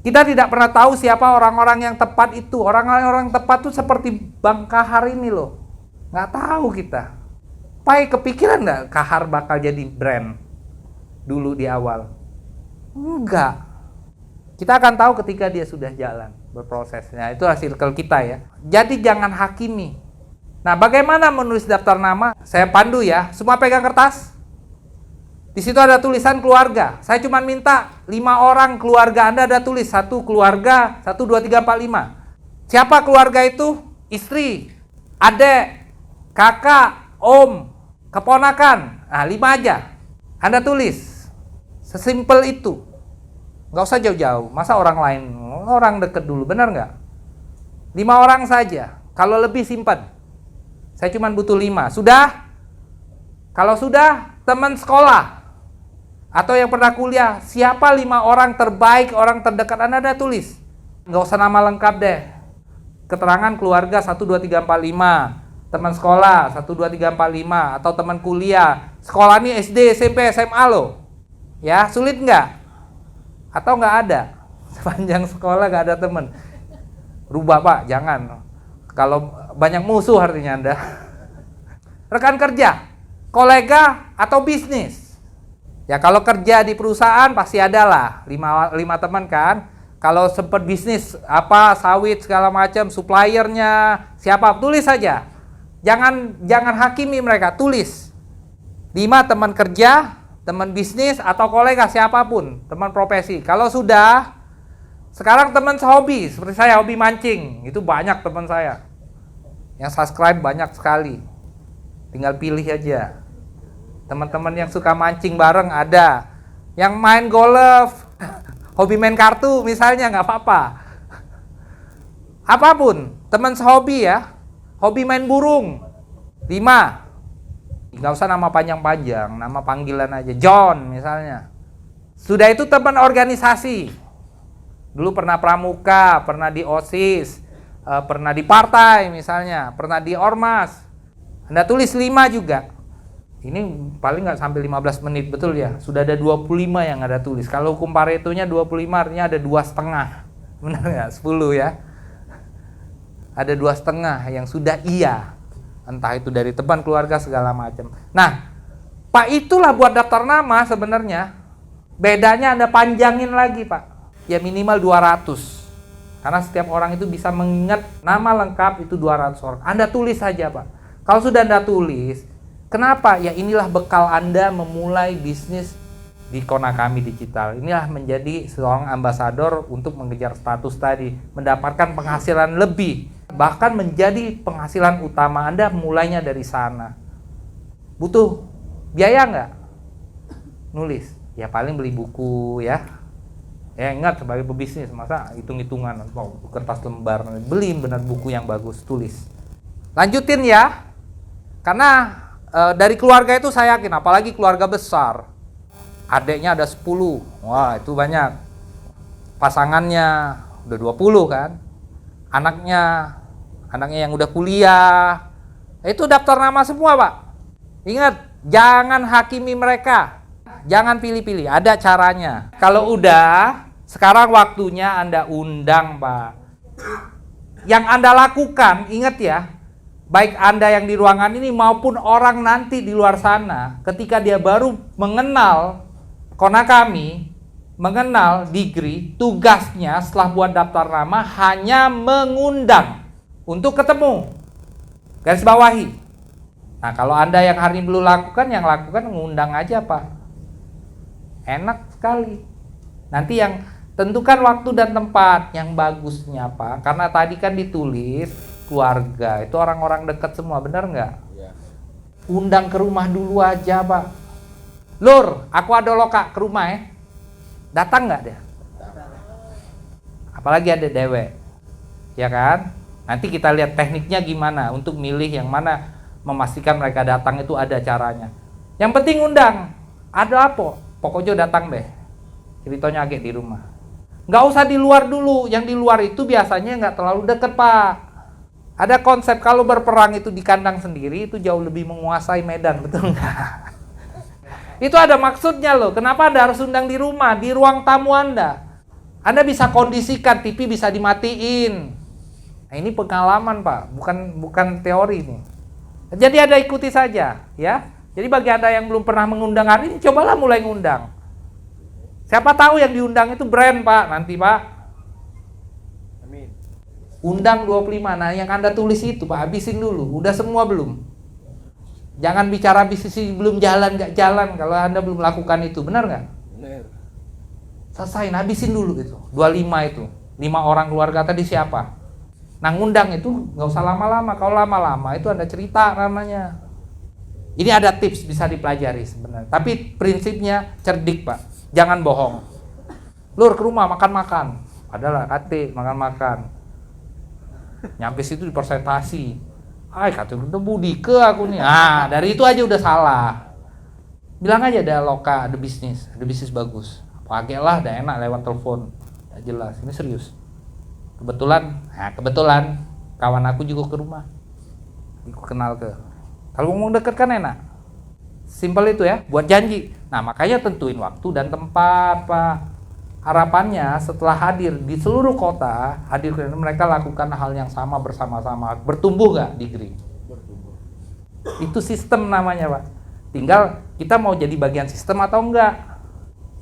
Kita tidak pernah tahu siapa orang-orang yang tepat itu. Orang-orang tepat itu seperti Bang Kahar ini loh. Nggak tahu kita. Pai kepikiran nggak Kahar bakal jadi brand dulu di awal? Enggak. Kita akan tahu ketika dia sudah jalan, berprosesnya. Itu hasil kita ya. Jadi jangan hakimi. Nah, bagaimana menulis daftar nama? Saya pandu ya. Semua pegang kertas. Di situ ada tulisan keluarga. Saya cuma minta 5 orang keluarga Anda ada tulis. 1 keluarga, 1, 2, 3, 4, 5. Siapa keluarga itu? Istri, adik, kakak, om, keponakan. Nah, 5 aja. Anda tulis. Sesimpel itu. Nggak usah jauh-jauh. Masa orang lain? Orang deket dulu, benar nggak? 5 orang saja. Kalau lebih simpan. Saya cuma butuh 5. Sudah? Kalau sudah, teman sekolah. Atau yang pernah kuliah, siapa 5 orang terbaik, orang terdekat Anda ada tulis. Nggak usah nama lengkap deh. Keterangan keluarga 1, 2, 3, 4, 5. teman sekolah 1 2 3 4 5 atau teman kuliah. Sekolah ini SD, SMP, SMA loh. Ya, sulit nggak? Atau nggak ada? Sepanjang sekolah nggak ada teman. Rubah Pak, jangan. Kalau banyak musuh artinya Anda. Rekan kerja, kolega atau bisnis. Ya kalau kerja di perusahaan pasti ada lah 5 teman kan. Kalau sempat bisnis apa sawit segala macam, suppliernya siapa, tulis saja. Jangan hakimi mereka, tulis. 5 teman kerja, teman bisnis atau kolega siapapun, teman profesi. Kalau sudah, sekarang teman hobi, seperti saya hobi mancing, itu banyak teman saya. Yang subscribe banyak sekali. Tinggal pilih aja. Teman-teman yang suka mancing bareng ada. Yang main golf, hobi main kartu misalnya nggak apa-apa. Apapun, teman sehobi ya. Hobi main burung. 5. Nggak usah nama panjang-panjang, nama panggilan aja. John misalnya. Sudah itu teman organisasi. Dulu pernah pramuka, pernah di OSIS, pernah di partai misalnya, pernah di ormas. Anda tulis 5 juga. Ini paling nggak sampai 15 menit, betul ya? Sudah ada 25 yang ada tulis. Kalau hukum Paretonya 25 artinya ada 2,5. Benar nggak? 10 ya. Ada 2,5 yang sudah iya. Entah itu dari teman, keluarga, segala macam. Nah, Pak, itulah buat daftar nama sebenarnya. Bedanya Anda panjangin lagi, Pak. Ya minimal 200. Karena setiap orang itu bisa mengingat nama lengkap itu 200 orang. Anda tulis saja, Pak. Kalau sudah Anda tulis, kenapa? Ya inilah bekal Anda memulai bisnis di Konakami Digital. Inilah menjadi seorang ambasador untuk mengejar status tadi. Mendapatkan penghasilan lebih. Bahkan menjadi penghasilan utama Anda mulainya dari sana. Butuh biaya nggak? Nulis. Ya paling beli buku ya. Ya ingat sebagai pebisnis, masa hitung-hitungan, kertas lembar. Beli benar buku yang bagus, tulis. Lanjutin ya. Karena dari keluarga itu saya yakin, apalagi keluarga besar. Adiknya ada 10. Wah, itu banyak. Pasangannya udah 20 kan. Anaknya yang udah kuliah. Itu daftar nama semua, Pak. Ingat, jangan hakimi mereka. Jangan pilih-pilih, ada caranya. Kalau udah, sekarang waktunya Anda undang, Pak. Yang Anda lakukan, ingat ya, baik Anda yang di ruangan ini maupun orang nanti di luar sana, ketika dia baru mengenal Konakami, mengenal Digri, tugasnya setelah buat daftar nama hanya mengundang untuk ketemu. Garis bawahi. Nah, kalau Anda yang hari ini belum lakukan, yang lakukan mengundang aja, Pak. Enak sekali. Nanti yang tentukan waktu dan tempat yang bagusnya, Pak. Karena tadi kan ditulis keluarga, itu orang-orang dekat semua, benar nggak? Ya. Undang ke rumah dulu aja, Pak. Lur, aku ada loka ke rumah ya. Datang nggak dia? Apalagi ada dewek, ya kan? Nanti kita lihat tekniknya gimana untuk milih yang mana, memastikan mereka datang itu ada caranya. Yang penting undang. Ada apa? Pokoknya datang deh. Ceritanya agak di rumah. Nggak usah di luar dulu. Yang di luar itu biasanya nggak terlalu deket, Pak. Ada konsep kalau berperang itu di kandang sendiri itu jauh lebih menguasai medan, betul nggak? Itu ada maksudnya loh. Kenapa Anda harus undang di rumah, di ruang tamu Anda? Anda bisa kondisikan, TV bisa dimatiin. Nah, ini pengalaman, Pak, bukan teori nih. Jadi Anda ikuti saja, ya. Jadi bagi Anda yang belum pernah mengundang hari ini, cobalah mulai ngundang. Siapa tahu yang diundang itu brand, Pak, nanti, Pak. Amin. Undang 25. Nah, yang Anda tulis itu, Pak, habisin dulu. Udah semua belum? Jangan bicara bisnis belum jalan, nggak jalan kalau Anda belum lakukan itu, benar nggak? Benar. Selesain, habisin dulu itu. 25 itu. 5 orang keluarga tadi siapa? Nah, ngundang itu nggak usah lama-lama. Kalau lama-lama itu Anda cerita namanya. Ini ada tips bisa dipelajari sebenarnya. Tapi prinsipnya cerdik, Pak. Jangan bohong. Lur ke rumah makan-makan. Adalah kate makan-makan. Nyampe situ di presentasi. Hai, kata udah budi ke aku nih. Ah, dari itu aja udah salah. Bilang aja ada loka, ada bisnis bagus. Pakai lah, udah enak lewat telepon. Udah jelas, ini serius. Kebetulan kawan aku juga ke rumah. Kenal ke. Kalau ngomong deket kan enak. Simpel itu ya, buat janji. Nah, makanya tentuin waktu dan tempat, Pak. Harapannya setelah hadir di seluruh kota, hadir mereka lakukan hal yang sama bersama-sama. Bertumbuh nggak di Green? Bertumbuh. Itu sistem namanya, Pak. Tinggal kita mau jadi bagian sistem atau enggak.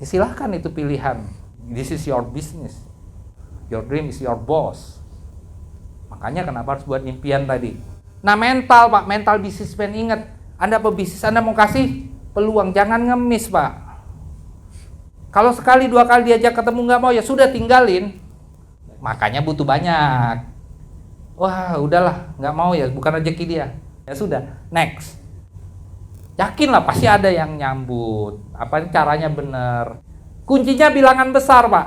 Ya silahkan, itu pilihan. This is your business. Your dream is your boss. Makanya kenapa harus buat impian tadi. Nah, mental, Pak, mental businessman, ingat, Anda pebisnis, Anda mau kasih peluang, jangan ngemis, Pak. Kalau sekali dua kali diajak ketemu nggak mau, ya sudah tinggalin. Makanya butuh banyak. Wah, udahlah, nggak mau ya, bukan rezeki dia. Ya sudah, next. Yakinlah pasti ada yang nyambut. Apa caranya bener. Kuncinya bilangan besar, Pak.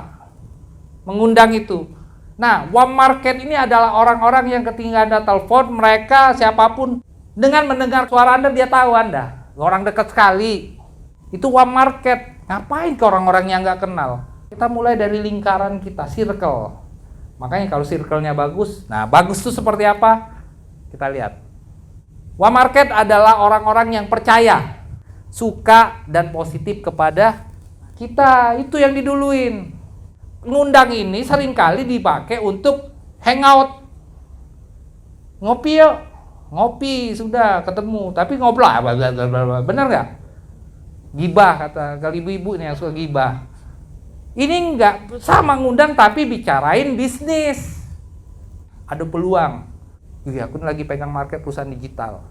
Mengundang itu. Nah, warm market ini adalah orang-orang yang ketika Anda telepon, mereka siapapun, dengan mendengar suara Anda, dia tahu Anda. Orang dekat sekali. Itu warm market. Ngapain ke orang-orang yang nggak kenal? Kita mulai dari lingkaran kita, circle. Makanya kalau circle-nya bagus, nah bagus itu seperti apa? Kita lihat. Warm market adalah orang-orang yang percaya, suka, dan positif kepada kita. Itu yang diduluin. Ngundang ini seringkali dipakai untuk hangout. Ngopi yuk. Ngopi, sudah ketemu. Tapi ngobrol, bener nggak? Gibah, kata kalau ibu-ibu nih yang suka gibah. Ini nggak sama ngundang tapi bicarain bisnis. Ada peluang. Iya, aku lagi pegang market perusahaan digital.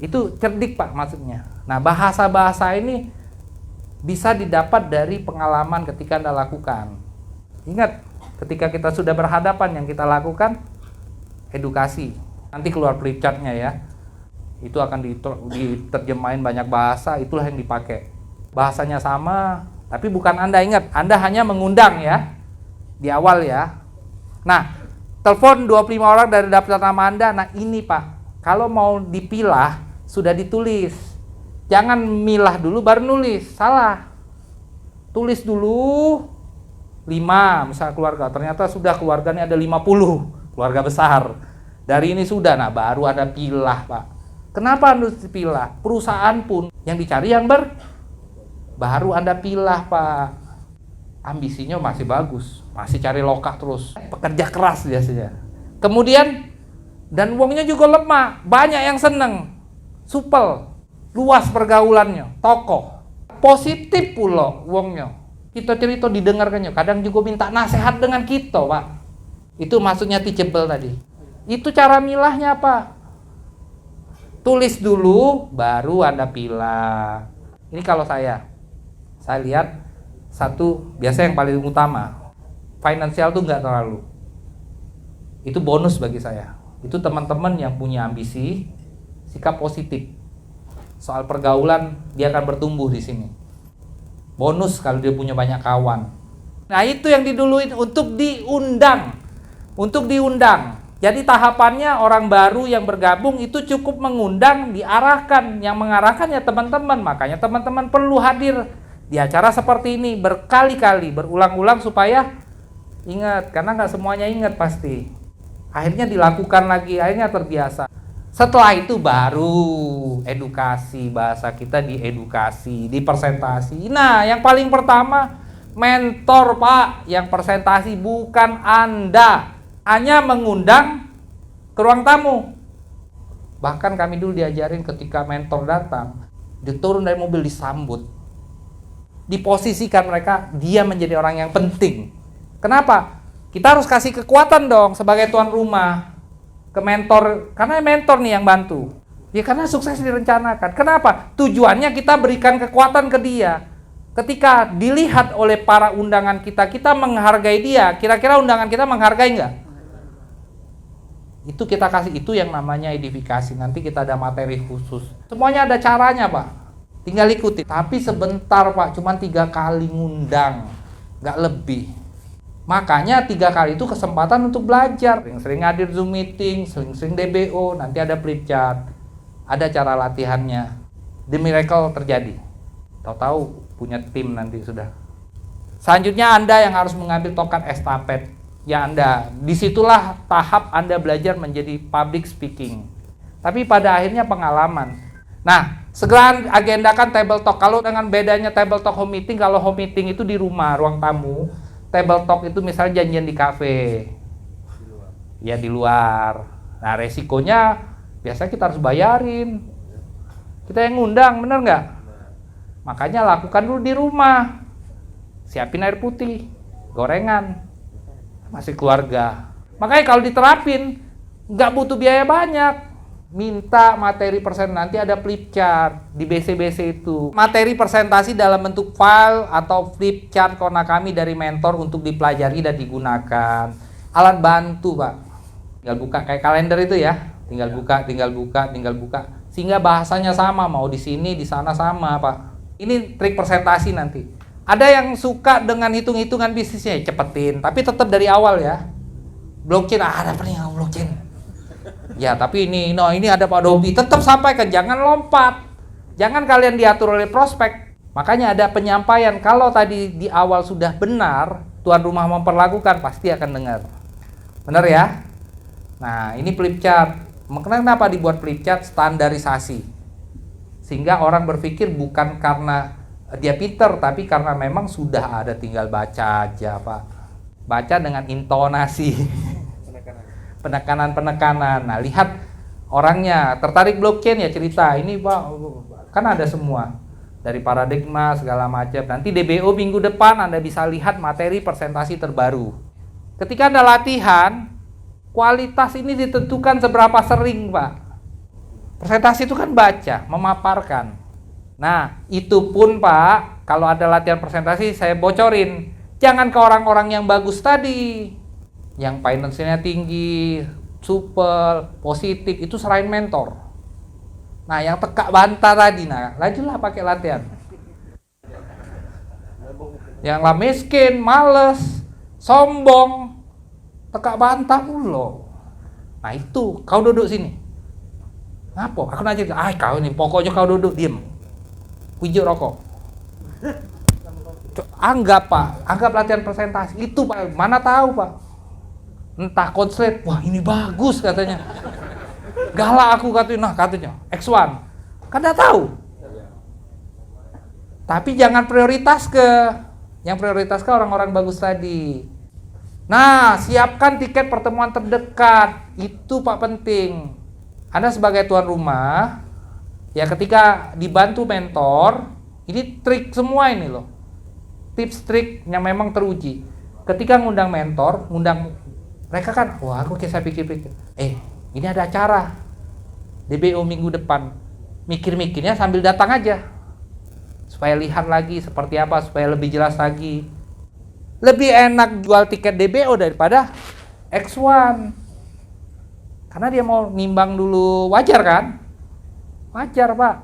Itu cerdik, Pak, maksudnya. Nah, bahasa-bahasa ini bisa didapat dari pengalaman ketika Anda lakukan. Ingat, ketika kita sudah berhadapan, yang kita lakukan edukasi. Nanti keluar flip chart-nya ya. Itu akan diterjemahin banyak bahasa, itulah yang dipakai. Bahasanya sama, tapi bukan Anda, ingat, Anda hanya mengundang ya. Di awal ya. Nah, telepon 25 orang dari daftar nama Anda. Nah, ini, Pak, kalau mau dipilah sudah ditulis. Jangan milah dulu baru nulis, salah. Tulis dulu 5 misalnya keluarga, ternyata sudah keluarganya ada 50, keluarga besar. Dari ini sudah, nah baru ada pilah, Pak. Kenapa harus dipilah? Perusahaan pun yang dicari yang baru Anda pilah, Pak. Ambisinya masih bagus, masih cari lokah terus, pekerja keras biasanya. Kemudian, dan uangnya juga lemah, banyak yang seneng, supel, luas pergaulannya, tokoh, positif pula uangnya. Kita cerita didengarkannya, kadang juga minta nasihat dengan kita, Pak. Itu maksudnya teachable tadi. Itu cara milahnya, Pak. Tulis dulu, baru Anda pilah. Ini kalau saya lihat satu, biasa yang paling utama, finansial tuh nggak terlalu. Itu bonus bagi saya. Itu teman-teman yang punya ambisi, sikap positif. Soal pergaulan, dia akan bertumbuh di sini. Bonus kalau dia punya banyak kawan. Nah, itu yang diduluin untuk diundang. Untuk diundang. Jadi tahapannya orang baru yang bergabung itu cukup mengundang, diarahkan. Yang mengarahkan ya teman-teman. Makanya teman-teman perlu hadir di acara seperti ini berkali-kali, berulang-ulang supaya ingat. Karena nggak semuanya ingat pasti. Akhirnya dilakukan lagi, akhirnya terbiasa. Setelah itu baru edukasi, bahasa kita diedukasi, dipresentasi. Nah, yang paling pertama mentor, Pak, yang presentasi bukan Anda. Hanya mengundang ke ruang tamu. Bahkan kami dulu diajarin ketika mentor datang, dia turun dari mobil disambut. Diposisikan mereka, dia menjadi orang yang penting. Kenapa? Kita harus kasih kekuatan dong sebagai tuan rumah ke mentor, karena mentor nih yang bantu. Ya karena sukses direncanakan. Kenapa? Tujuannya kita berikan kekuatan ke dia. Ketika dilihat oleh para undangan kita, kita menghargai dia. Kira-kira undangan kita menghargai nggak? Itu kita kasih, itu yang namanya edifikasi. Nanti kita ada materi khusus. Semuanya ada caranya, Pak. Tinggal ikuti. Tapi sebentar, Pak. Cuma 3 kali ngundang. Nggak lebih. Makanya 3 kali itu kesempatan untuk belajar. Sering-sering hadir Zoom meeting, sering-sering DBO, nanti ada flip chart. Ada cara latihannya. The miracle terjadi. Tahu-tahu punya tim nanti sudah. Selanjutnya Anda yang harus mengambil tongkat estafet. Ya Anda, disitulah tahap Anda belajar menjadi public speaking. tapi pada akhirnya pengalaman. Nah, segera agendakan table talk. Kalau dengan bedanya table talk home meeting, kalau home meeting itu di rumah, ruang tamu, table talk itu misalnya janjian di kafe, ya di luar. Nah, resikonya biasanya kita harus bayarin. Kita yang ngundang, bener nggak? Makanya lakukan dulu di rumah. Siapin air putih, gorengan, masih keluarga. Makanya kalau diterapin, nggak butuh biaya banyak. Minta materi presentasi, nanti ada flip chart di BC-BC itu. Materi presentasi dalam bentuk file atau flip chart karena kami dari mentor untuk dipelajari dan digunakan. Alat bantu, Pak. Tinggal buka kayak kalender itu ya. Tinggal buka. Sehingga bahasanya sama, mau di sini, di sana sama, Pak. Ini trik presentasi nanti. Ada yang suka dengan hitung-hitungan bisnisnya, cepetin. Tapi tetap dari awal ya. Blockchain, ada apa nih blockchain? Ya, tapi ini ada Pak Dobi. Tetap sampaikan, jangan lompat. Jangan kalian diatur oleh prospek. Makanya ada penyampaian. Kalau tadi di awal sudah benar, tuan rumah memperlakukan, pasti akan dengar. Benar ya? Nah, ini flip chart. Kenapa dibuat flip chart? Standarisasi. Sehingga orang berpikir bukan karena dia pinter, tapi karena memang sudah ada, tinggal baca aja, Pak. Baca dengan intonasi. Penekanan. Nah, lihat orangnya tertarik blockchain ya cerita. Ini Pak, kan ada semua. Dari paradigma segala macam. Nanti DBO minggu depan Anda bisa lihat materi presentasi terbaru. Ketika Anda latihan, kualitas ini ditentukan seberapa sering, Pak. Presentasi itu kan baca, memaparkan. Nah, itu pun Pak, kalau ada latihan presentasi saya bocorin. Jangan ke orang-orang yang bagus tadi. Yang finance-nya tinggi, supel, positif, itu serain mentor. Nah, yang tekak bantah tadi, nah, lanjutlah pakai latihan. Yang lah miskin, males, sombong, tekak bantah mulu. Nah, itu, kau duduk sini. Ngapa? Aku nanya, kau ini, pokoknya kau duduk, diem. Kujuk rokok. Anggap Pak, anggap latihan presentasi. Itu Pak, mana tahu Pak. Entah konslet, wah ini bagus katanya. Galak aku katanya, X1. Kan dah tahu. Tapi jangan prioritas yang prioritas ke orang-orang bagus tadi. Nah, siapkan tiket pertemuan terdekat. Itu Pak penting. Anda sebagai tuan rumah, ya ketika dibantu mentor, ini trik semua ini loh. Tips trik yang memang teruji. Ketika ngundang mentor, mereka kan, wah aku saya pikir-pikir, ini ada acara DBO minggu depan. Mikir-mikirnya sambil datang aja. Supaya lihat lagi seperti apa, supaya lebih jelas lagi. Lebih enak jual tiket DBO daripada X1. Karena dia mau nimbang dulu, wajar kan? Wajar Pak.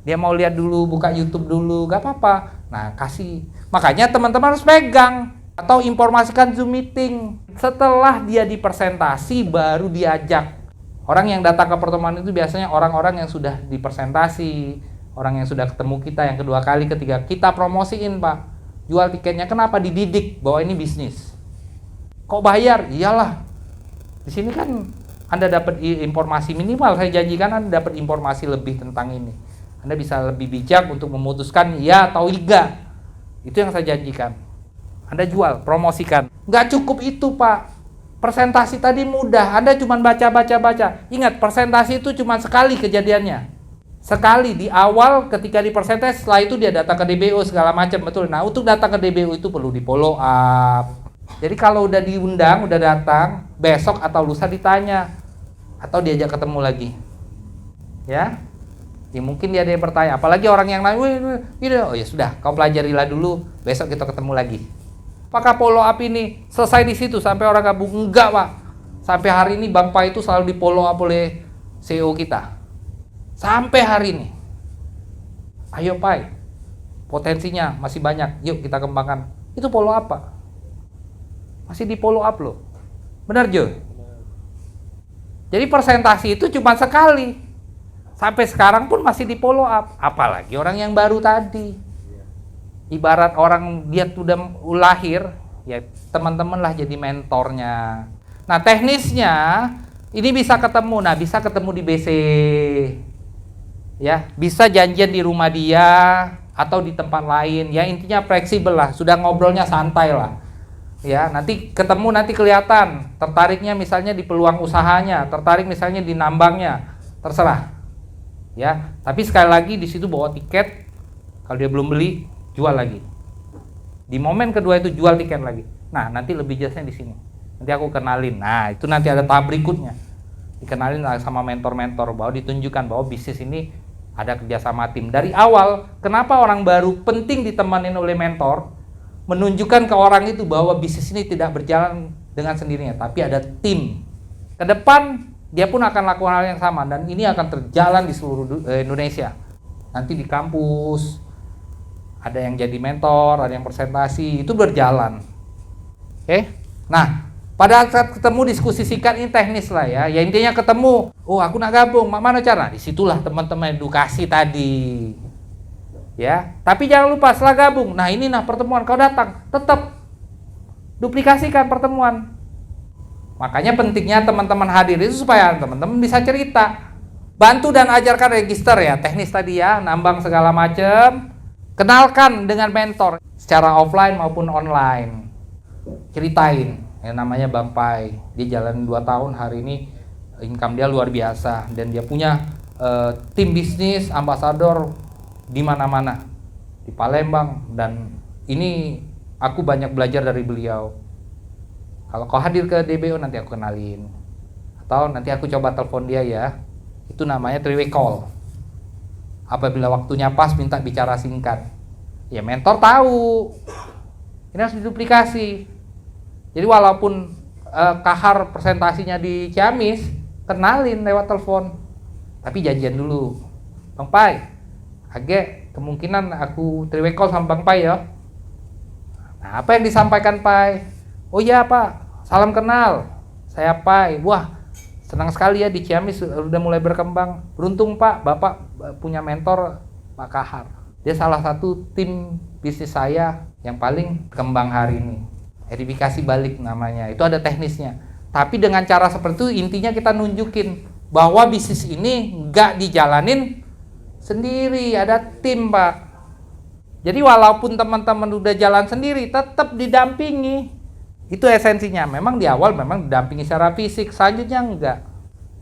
Dia mau lihat dulu, buka YouTube dulu, gak apa-apa. Nah, kasih. Makanya teman-teman harus pegang atau informasikan Zoom meeting. Setelah dia dipresentasi baru diajak. Orang yang datang ke pertemuan itu biasanya orang-orang yang sudah dipresentasi, orang yang sudah ketemu kita yang kedua kali, ketiga. Kita promosiin Pak. Jual tiketnya, kenapa? Dididik bahwa ini bisnis. Kok bayar? Iyalah. Di sini kan Anda dapat informasi minimal, saya janjikan Anda dapat informasi lebih tentang ini. Anda bisa lebih bijak untuk memutuskan ya atau tidak. Itu yang saya janjikan. Anda jual, promosikan. Nggak cukup itu Pak. Presentasi tadi mudah, Anda cuma baca. Ingat, presentasi itu cuma sekali kejadiannya. Sekali di awal ketika dipresentasi, setelah itu dia datang ke DBO segala macam, betul. Nah, untuk datang ke DBO itu perlu di follow up. Jadi kalau udah diundang, udah datang, besok atau lusa ditanya atau diajak ketemu lagi. Ya. Ya mungkin dia ada yang bertanya, apalagi orang yang nanya, oh ya sudah, kau pelajarilah dulu, besok kita ketemu lagi. Apakah follow up ini selesai di situ sampai orang gabung? Enggak Pak. Sampai hari ini Bang Pai itu selalu di follow up oleh CEO kita. Sampai hari ini. Ayo Pai, potensinya masih banyak, yuk kita kembangkan. Itu follow up Pak. Masih di follow up loh. Benar Jo? Jadi presentasi itu cuma sekali. Sampai sekarang pun masih di follow up. Apalagi orang yang baru tadi. Ibarat orang dia sudah lahir, ya teman-teman lah jadi mentornya. Nah teknisnya, Ini bisa ketemu, nah bisa ketemu di BC, ya bisa janjian di rumah dia atau di tempat lain, ya intinya fleksibel lah, sudah ngobrolnya santai lah, ya nanti ketemu nanti kelihatan tertariknya misalnya di peluang usahanya, tertarik misalnya di nambangnya, terserah, ya. Tapi sekali lagi di situ bawa tiket, kalau dia belum beli jual lagi, di momen kedua itu jual tiket lagi. Nah nanti lebih jelasnya di sini. Nanti aku kenalin. Nah, itu nanti ada tahap berikutnya. Dikenalin sama mentor-mentor bahwa ditunjukkan bahwa bisnis ini ada kerjasama tim. Dari awal, kenapa orang baru penting ditemanin oleh mentor? Menunjukkan ke orang itu bahwa bisnis ini tidak berjalan dengan sendirinya, tapi ada tim. Ke depan, dia pun akan lakukan hal yang sama dan ini akan terjalan di seluruh Indonesia. Nanti di kampus, ada yang jadi mentor, ada yang presentasi, itu berjalan. Oke? Nah, pada saat ketemu diskusi singkat ini teknis lah ya. Ya intinya ketemu, oh aku nak gabung, mana cara? Disitulah teman-teman edukasi tadi. Ya, tapi jangan lupa setelah gabung. Nah ini pertemuan kau datang, tetap duplikasikan pertemuan. Makanya pentingnya teman-teman hadir itu supaya teman-teman bisa cerita. Bantu dan ajarkan register ya, teknis tadi ya, nambang segala macam. Kenalkan dengan mentor secara offline maupun online. Ceritain. Yang namanya Bang Pai, dia jalan 2 tahun, hari ini income dia luar biasa dan dia punya tim bisnis ambasador di mana-mana di Palembang, dan ini aku banyak belajar dari beliau. Kalau kau hadir ke DBO nanti aku kenalin, atau nanti aku coba telepon dia ya, itu namanya three-way call. Apabila waktunya pas minta bicara singkat, ya mentor tahu ini harus diduplikasi. Jadi walaupun kahar presentasinya di Ciamis, kenalin lewat telepon. Tapi janjian dulu. Bang Pai, agak kemungkinan aku three-way call sama Bang Pai ya. Nah, apa yang disampaikan Pai? Oh iya Pak, salam kenal. Saya Pai. Wah, senang sekali ya di Ciamis udah mulai berkembang. Beruntung Pak, Bapak punya mentor Pak Kahar. Dia salah satu tim bisnis saya yang paling berkembang hari ini. Verifikasi balik namanya, itu ada teknisnya. Tapi dengan cara seperti itu intinya kita nunjukin bahwa bisnis ini nggak dijalanin sendiri, ada tim Pak. Jadi walaupun teman-teman udah jalan sendiri, tetap didampingi. Itu esensinya. Memang di awal memang didampingi secara fisik, selanjutnya enggak.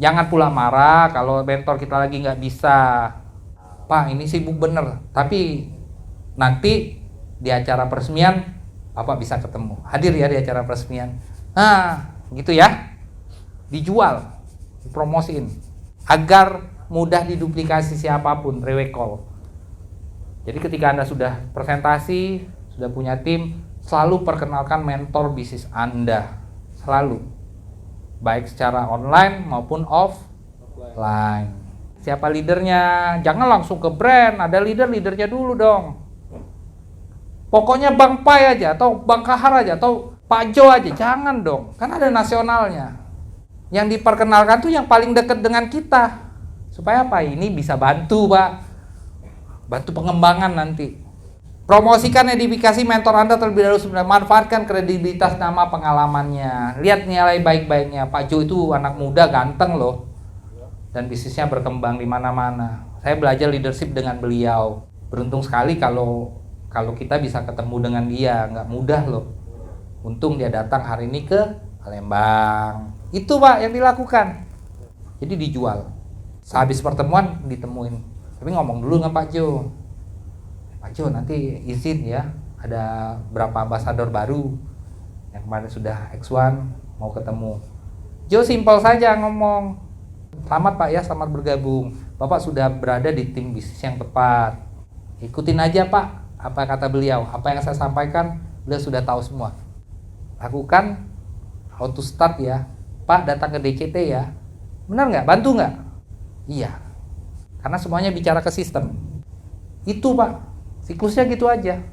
Jangan pula marah kalau mentor kita lagi nggak bisa. Pak ini sibuk bener, tapi nanti di acara peresmian Bapak bisa ketemu, hadir ya di acara peresmian. Nah, gitu ya. Dijual, dipromosiin agar mudah diduplikasi siapapun, three-way call. Jadi ketika Anda sudah presentasi, sudah punya tim, selalu perkenalkan mentor bisnis Anda. Selalu. Baik secara online maupun offline. Siapa leadernya? Jangan langsung ke brand, ada leadernya dulu dong. Pokoknya Bang Pai aja, atau Bang Kahar aja, atau Pak Jo aja, jangan dong. Kan ada nasionalnya. Yang diperkenalkan tuh yang paling dekat dengan kita. Supaya apa? Ini bisa bantu Pak. Bantu pengembangan nanti. Promosikan edifikasi mentor Anda terlebih dahulu sebelum manfaatkan kredibilitas nama pengalamannya. Lihat nilai baik-baiknya. Pak Jo itu anak muda ganteng loh. Dan bisnisnya berkembang di mana-mana. Saya belajar leadership dengan beliau. Beruntung sekali kalau kita bisa ketemu dengan dia, nggak mudah loh. Untung dia datang hari ini ke Palembang. Itu Pak yang dilakukan. Jadi dijual. Sehabis pertemuan ditemuin. Tapi ngomong dulu dengan Pak Jo. Pak Jo nanti izin ya, ada berapa ambasador baru yang kemarin sudah X1 mau ketemu. Jo simpel saja ngomong, selamat Pak ya, selamat bergabung. Bapak sudah berada di tim bisnis yang tepat. Ikutin aja Pak apa kata beliau, apa yang saya sampaikan beliau sudah tahu semua. Lakukan, how to start ya. Pak datang ke DCT ya. Benar nggak? Bantu nggak? Iya. Karena semuanya bicara ke sistem. Itu Pak. Siklusnya gitu aja.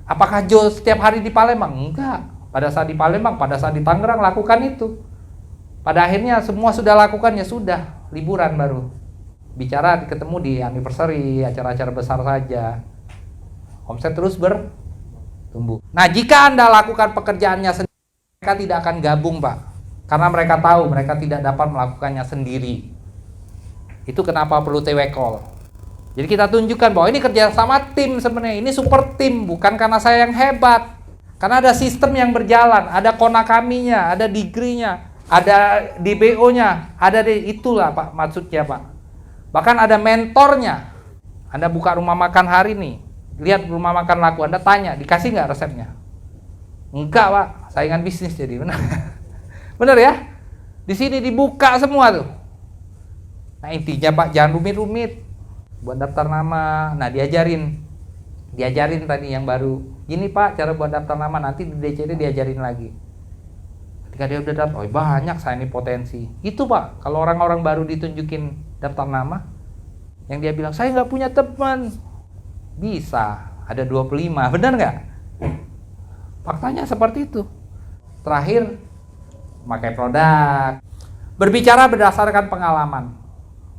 Apakah Jo setiap hari di Palembang? Enggak. Pada saat di Palembang, pada saat di Tangerang lakukan itu. Pada akhirnya semua sudah lakukan, ya sudah, liburan baru. Bicara ketemu di anniversary, acara-acara besar saja. Omset terus bertumbuh. Nah, jika Anda lakukan pekerjaannya sendiri, mereka tidak akan gabung, Pak. Karena mereka tahu mereka tidak dapat melakukannya sendiri. Itu kenapa perlu TW Call. Jadi kita tunjukkan bahwa ini kerja sama tim sebenarnya. Ini super tim, bukan karena saya yang hebat. Karena ada sistem yang berjalan, ada Konakaminya, ada degree-nya, ada DBO-nya, ada itulah Pak maksudnya Pak. Bahkan ada mentornya. Anda buka rumah makan hari ini, lihat rumah makan laku, Anda tanya, dikasih nggak resepnya? Enggak Pak, saingan bisnis jadi benar. Benar ya? Di sini dibuka semua tuh. Nah intinya Pak, jangan rumit-rumit. Buat daftar nama, nah diajarin tadi yang baru. Gini Pak, cara buat daftar nama, nanti di DCT diajarin lagi. Ketika dia udah daftar, oh banyak saya ini potensi. Itu Pak, kalau orang-orang baru ditunjukin daftar nama, yang dia bilang, saya nggak punya teman. Bisa, ada 25, benar nggak? Faktanya seperti itu. Terakhir, pakai produk. Berbicara berdasarkan pengalaman.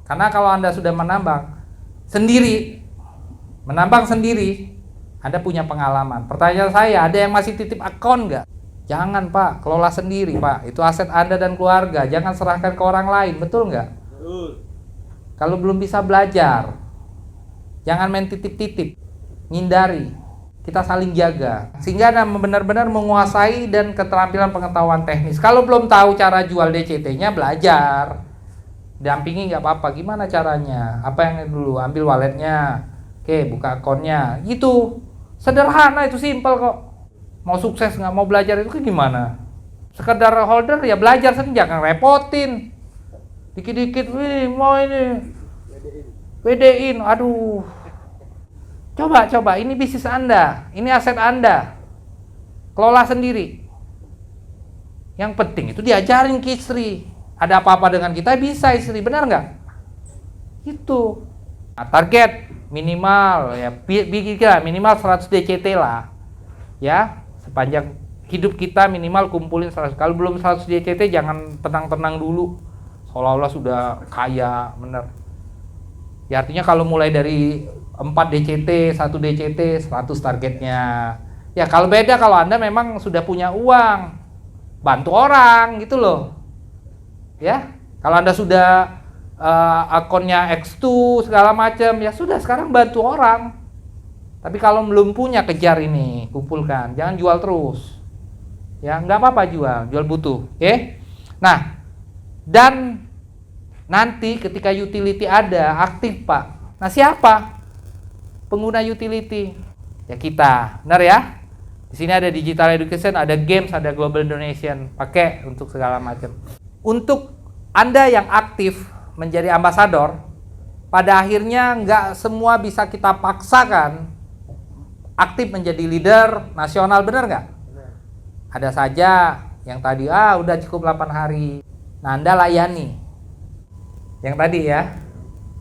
Karena kalau Anda sudah menambang sendiri, Anda punya pengalaman. Pertanyaan saya, ada yang masih titip akun nggak? Jangan Pak, kelola sendiri Pak. Itu aset Anda dan keluarga. Jangan serahkan ke orang lain, betul nggak? Betul. Kalau belum bisa belajar, jangan main titip-titip, hindari. Kita saling jaga, sehingga Anda benar-benar menguasai dan keterampilan pengetahuan teknis. Kalau belum tahu cara jual DCT-nya, belajar. Dampingi nggak apa-apa, gimana caranya? Apa yang dulu? Ambil walletnya, oke, buka akunnya. Gitu, sederhana, itu simple kok. Mau sukses nggak mau belajar itu gimana? Sekedar holder ya belajar saja, jangan repotin. Dikit-dikit, wih mau ini WD-in, aduh. Coba, ini bisnis Anda, ini aset Anda. Kelola sendiri. Yang penting itu diajarin ke istri. Ada apa-apa dengan kita bisa istri, benar nggak? Itu. Nah, target minimal ya, bikin minimal 100 DCT lah. Ya, sepanjang hidup kita minimal kumpulin 100. Kalau belum 100 DCT jangan tenang-tenang dulu. Seolah-olah sudah kaya, bener. Ya artinya kalau mulai dari 4 DCT, 1 DCT, 100 targetnya. Ya kalau beda kalau Anda memang sudah punya uang, bantu orang gitu loh. Ya, kalau Anda sudah akunnya X2 segala macam, ya sudah sekarang bantu orang. Tapi kalau belum punya, kejar ini, kumpulkan, jangan jual terus. Ya, nggak apa-apa jual butuh, oke? Nah, dan nanti ketika utility ada, aktif Pak. Nah siapa pengguna utility? Ya kita, benar ya? Di sini ada digital education, ada games, ada global donation, pakai untuk segala macam. Untuk Anda yang aktif menjadi ambasador, pada akhirnya nggak semua bisa kita paksakan aktif menjadi leader nasional, benar nggak? Ada saja yang tadi, udah cukup 8 hari. Nah, Anda layani. Yang tadi ya,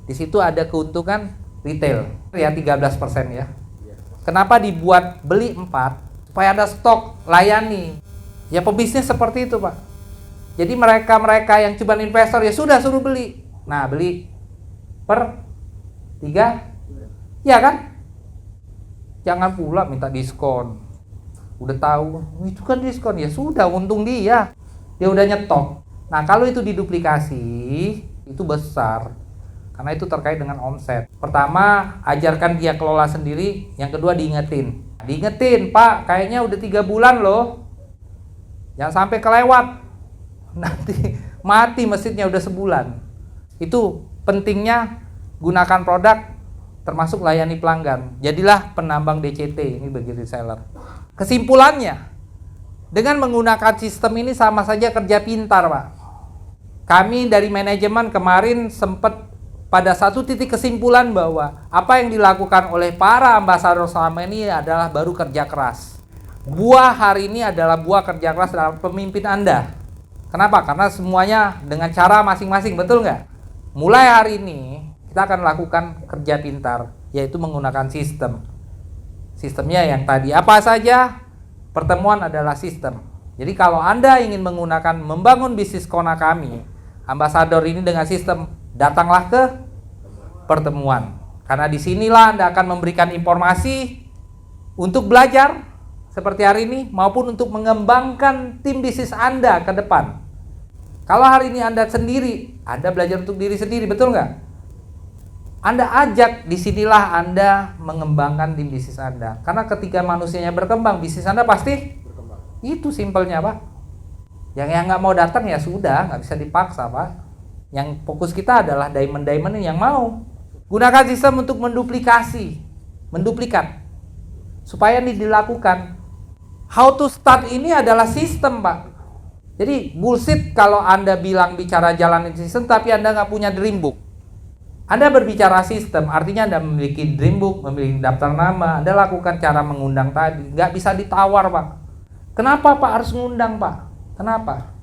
di situ ada keuntungan retail, ya 13% ya. Kenapa dibuat beli 4? Supaya ada stok, layani. Ya pebisnis seperti itu Pak. Jadi mereka yang cuma investor ya sudah suruh beli. Nah beli per 3, ya kan? Jangan pula minta diskon. Udah tahu itu kan diskon, ya sudah untung dia udah nyetok. Nah kalau itu diduplikasi itu besar, karena itu terkait dengan omset. Pertama ajarkan dia kelola sendiri, yang kedua diingetin Pak kayaknya udah 3 bulan loh, jangan sampai kelewat, nanti mati masjidnya udah sebulan. Itu pentingnya gunakan produk, termasuk layani pelanggan. Jadilah penambang DCT ini bagi reseller. Kesimpulannya, dengan menggunakan sistem ini sama saja kerja pintar Pak. Kami dari manajemen kemarin sempat pada satu titik kesimpulan bahwa apa yang dilakukan oleh para ambasador selama ini adalah baru kerja keras. Buah hari ini adalah buah kerja keras dalam pemimpin Anda. Kenapa? Karena semuanya dengan cara masing-masing, betul nggak? Mulai hari ini kita akan lakukan kerja pintar, yaitu menggunakan sistem. Sistemnya yang tadi apa saja? Pertemuan adalah sistem. Jadi kalau Anda ingin membangun bisnis Konakami, ambasador ini dengan sistem, datanglah ke pertemuan. Karena disinilah Anda akan memberikan informasi untuk belajar seperti hari ini, maupun untuk mengembangkan tim bisnis Anda ke depan. Kalau hari ini Anda sendiri, Anda belajar untuk diri sendiri, betul nggak? Anda ajak, disinilah Anda mengembangkan tim bisnis Anda. Karena ketika manusianya berkembang, bisnis Anda pasti berkembang. Itu simpelnya, Pak. Yang nggak mau datang ya sudah, nggak bisa dipaksa, Pak. Yang fokus kita adalah diamond-diamond yang mau. Gunakan sistem untuk menduplikat. Supaya ini dilakukan. How to start ini adalah sistem, Pak. Jadi bullshit kalau Anda bicara jalanin sistem tapi Anda nggak punya dream book. Anda berbicara sistem, artinya Anda memiliki dream book, memiliki daftar nama, Anda lakukan cara mengundang tadi. Nggak bisa ditawar, Pak. Kenapa Pak harus ngundang, Pak? Kenapa?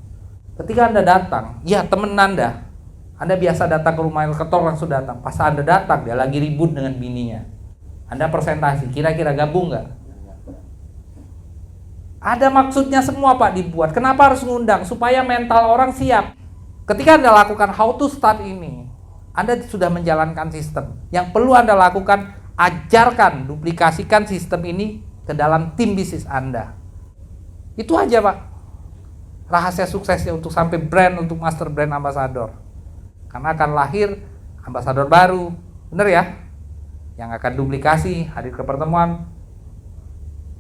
Ketika Anda datang, ya temen Anda biasa datang ke rumah ketor langsung datang. Pas Anda datang, dia lagi ribut dengan bininya. Anda presentasi, kira-kira gabung nggak? Ada maksudnya semua, Pak, dibuat. Kenapa harus ngundang? Supaya mental orang siap. Ketika Anda lakukan how to start ini, Anda sudah menjalankan sistem. Yang perlu Anda lakukan, ajarkan, duplikasikan sistem ini ke dalam tim bisnis Anda. Itu aja, Pak. Rahasia suksesnya untuk sampai brand, untuk master brand ambassador. Karena akan lahir ambassador baru. Bener ya? Yang akan duplikasi, hadir ke pertemuan.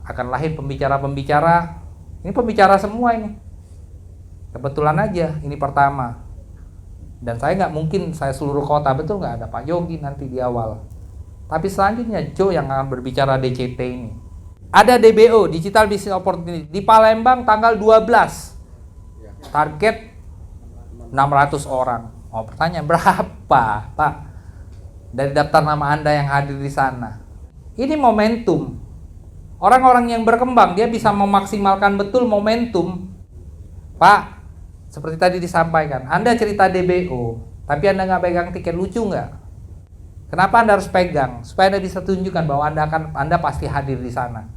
Akan lahir pembicara-pembicara. Ini pembicara semua ini. Kebetulan aja, ini pertama. Dan saya nggak mungkin saya seluruh kota, betul nggak? Ada Pak Yogi nanti di awal. Tapi selanjutnya Joe yang akan berbicara DCT ini. Ada DBO, Digital Business Opportunity, di Palembang tanggal 12. Target 600 orang. Oh, pertanyaan berapa, Pak? Dari daftar nama Anda yang hadir di sana. Ini momentum. Orang-orang yang berkembang, dia bisa memaksimalkan betul momentum. Pak, seperti tadi disampaikan, Anda cerita DBO, tapi Anda nggak pegang tiket, lucu nggak? Kenapa Anda harus pegang? Supaya Anda bisa tunjukkan bahwa Anda pasti hadir di sana.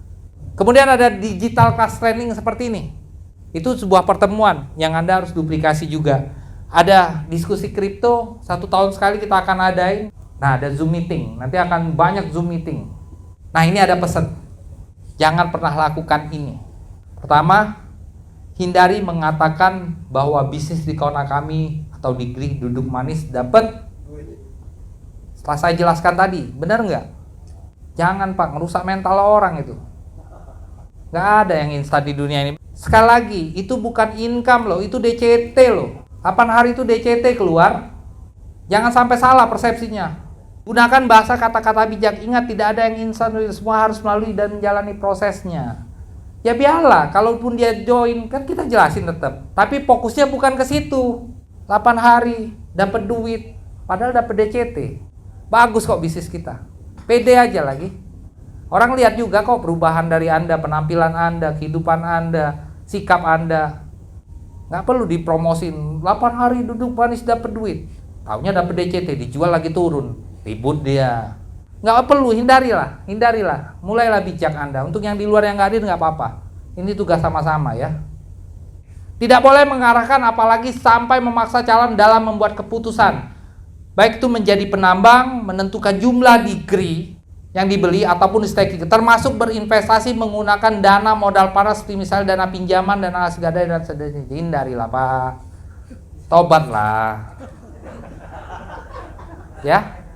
Kemudian ada digital class training seperti ini. Itu sebuah pertemuan yang Anda harus duplikasi juga. Ada diskusi kripto, 1 tahun sekali kita akan adain. Nah, ada Zoom meeting, nanti akan banyak Zoom meeting. Nah, ini ada pesan. Jangan pernah lakukan ini. Pertama, hindari mengatakan bahwa bisnis di kona kami atau di Gri duduk manis dapat. Setelah saya jelaskan tadi, benar nggak? Jangan, Pak, ngerusak mental orang itu. Nggak ada yang instan di dunia ini. Sekali lagi, itu bukan income loh, itu DCT loh. 8 hari itu DCT keluar. Jangan sampai salah persepsinya. Gunakan bahasa kata-kata bijak. Ingat, tidak ada yang instan, semua harus melalui dan menjalani prosesnya. Ya biarlah, kalaupun dia join, kan kita jelasin tetap. Tapi fokusnya bukan ke situ. 8 hari, dapat duit, padahal dapat DCT. Bagus kok bisnis kita. Pede aja lagi. Orang lihat juga kok perubahan dari Anda, penampilan Anda, kehidupan Anda, sikap Anda. Nggak perlu dipromosin, 8 hari duduk manis dapat duit. Taunya dapat DCT, dijual lagi turun. Ribut dia. Nggak perlu, hindarilah. Mulailah bijak Anda. Untuk yang di luar yang nggak hadir nggak apa-apa. Ini tugas sama-sama ya. Tidak boleh mengarahkan apalagi sampai memaksa calon dalam membuat keputusan. Baik itu menjadi penambang, menentukan jumlah degree yang dibeli ataupun staking. Termasuk berinvestasi menggunakan dana modal panas seperti misalnya dana pinjaman, dana hasil gadai dan sebagainya. Hindarilah, Pak. Tobatlah. Ya.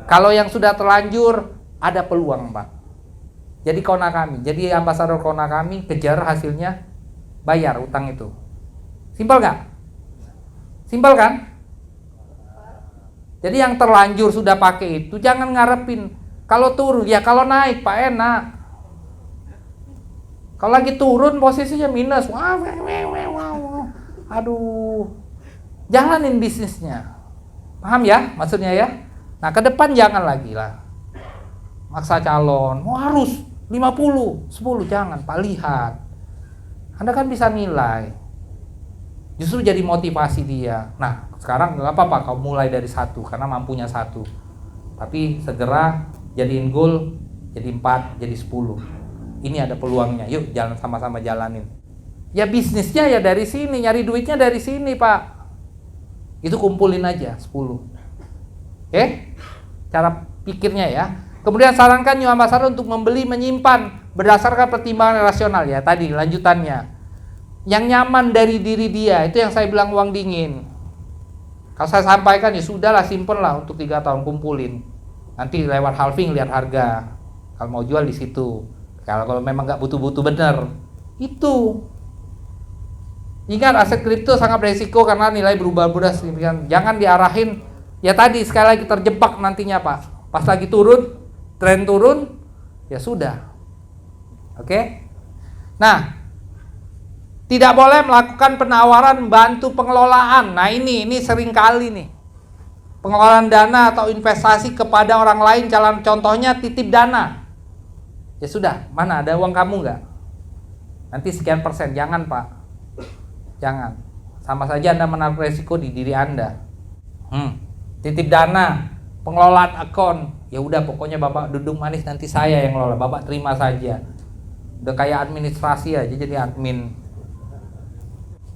Kalau yang sudah terlanjur, ada peluang, Pak. Jadi kona kami, jadi ambasador kona kami, kejar hasilnya, bayar utang itu. Simpel nggak? Simpel kan? Jadi yang terlanjur sudah pakai itu, jangan ngarepin. Kalau turun, ya kalau naik, Pak, enak. Kalau lagi turun, posisinya minus. Aduh. Jalanin bisnisnya. Paham ya maksudnya ya? Nah, ke depan jangan lagi lah maksa calon, harus 50, 10, jangan, Pak, lihat. Anda kan bisa nilai. Justru jadi motivasi dia. Nah, sekarang nggak apa-apa kau mulai dari 1, karena mampunya 1. Tapi segera jadiin goal, jadi 4, jadi 10. Ini ada peluangnya, yuk jalan sama-sama jalanin. Ya bisnisnya ya dari sini, nyari duitnya dari sini, Pak. Itu kumpulin aja 10. Oke, cara pikirnya ya. Kemudian sarankan new ambassador untuk membeli menyimpan berdasarkan pertimbangan rasional ya. Tadi lanjutannya. yang nyaman dari diri dia. Itu yang saya bilang uang dingin. Kalau saya sampaikan ya sudahlah, simpen lah untuk 3 tahun, kumpulin. Nanti lewat halving lihat harga. Kalau mau jual di situ. Kalau memang nggak butuh-butuh bener, itu. Ingat, aset kripto sangat beresiko karena nilai berubah-ubah signifikan. Jangan diarahin. Ya tadi sekali lagi terjebak nantinya Pak. Pas lagi turun, tren turun, ya sudah. Oke? Nah, tidak boleh melakukan penawaran bantu pengelolaan. Nah ini sering kali nih. Pengelolaan dana atau investasi kepada orang lain, contohnya titip dana. Ya sudah, mana ada uang kamu nggak? Nanti sekian persen, jangan Pak. Jangan. Sama saja Anda menaruh resiko di diri Anda. Titip dana, pengelolaan akun, ya udah pokoknya Bapak duduk manis, nanti saya yang ngelola, Bapak terima saja. Udah kayak administrasi aja jadi admin.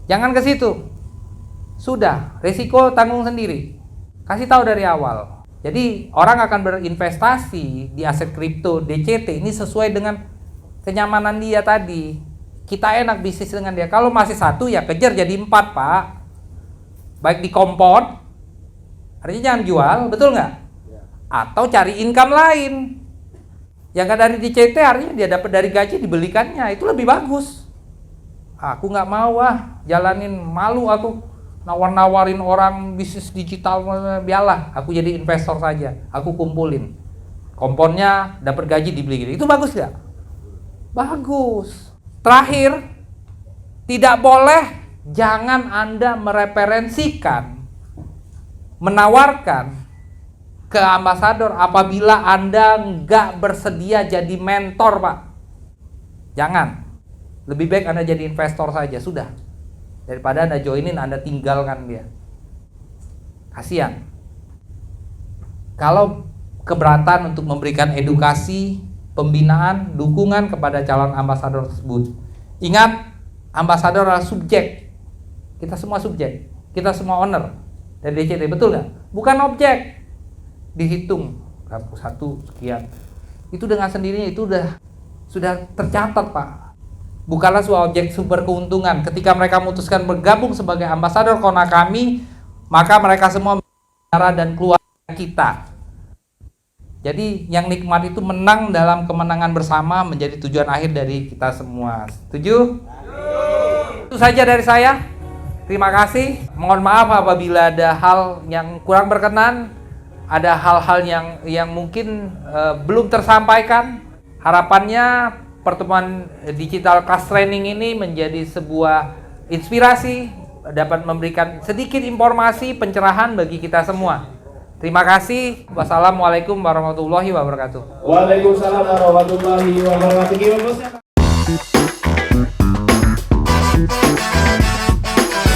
Jangan ke situ. Sudah, resiko tanggung sendiri. Kasih tahu dari awal. Jadi orang akan berinvestasi di aset kripto DCT ini sesuai dengan kenyamanan dia tadi. Kita enak bisnis dengan dia. Kalau masih 1 ya kejar jadi 4 Pak. Baik di compound, artinya jangan jual, betul nggak? Atau cari income lain. Yang nggak dari DCT artinya dia dapat dari gaji dibelikannya, itu lebih bagus. Aku nggak mau jalanin, malu aku nawar-nawarin orang bisnis digital, biarlah aku jadi investor saja, aku kumpulin komponnya, dapat gaji dibeli, itu bagus nggak? Bagus. Terakhir, tidak boleh, jangan Anda mereferensikan, menawarkan ke ambasador apabila Anda nggak bersedia jadi mentor Pak. Jangan. Lebih baik Anda jadi investor saja, sudah. Daripada Anda joinin, Anda tinggalkan dia. Kasihan. Kalau keberatan untuk memberikan edukasi, pembinaan, dukungan kepada calon ambasador tersebut. Ingat, ambasador adalah subjek. Kita semua subjek. Kita semua owner dari DCT, betul nggak? Bukan objek. Dihitung 1 sekian. Itu dengan sendirinya itu sudah tercatat Pak. Bukanlah sebuah objek sumber keuntungan. Ketika mereka memutuskan bergabung sebagai ambasador Kona kami, maka mereka semua bicara dan keluarga kita. Jadi yang nikmat itu menang dalam kemenangan bersama, menjadi tujuan akhir dari kita semua. Setuju? Itu saja dari saya. Terima kasih. Mohon maaf apabila ada hal yang kurang berkenan, ada hal-hal yang mungkin belum tersampaikan. Harapannya pertemuan digital class training ini menjadi sebuah inspirasi, dapat memberikan sedikit informasi pencerahan bagi kita semua. Terima kasih. Wassalamualaikum warahmatullahi wabarakatuh. Waalaikumsalam warahmatullahi wabarakatuh.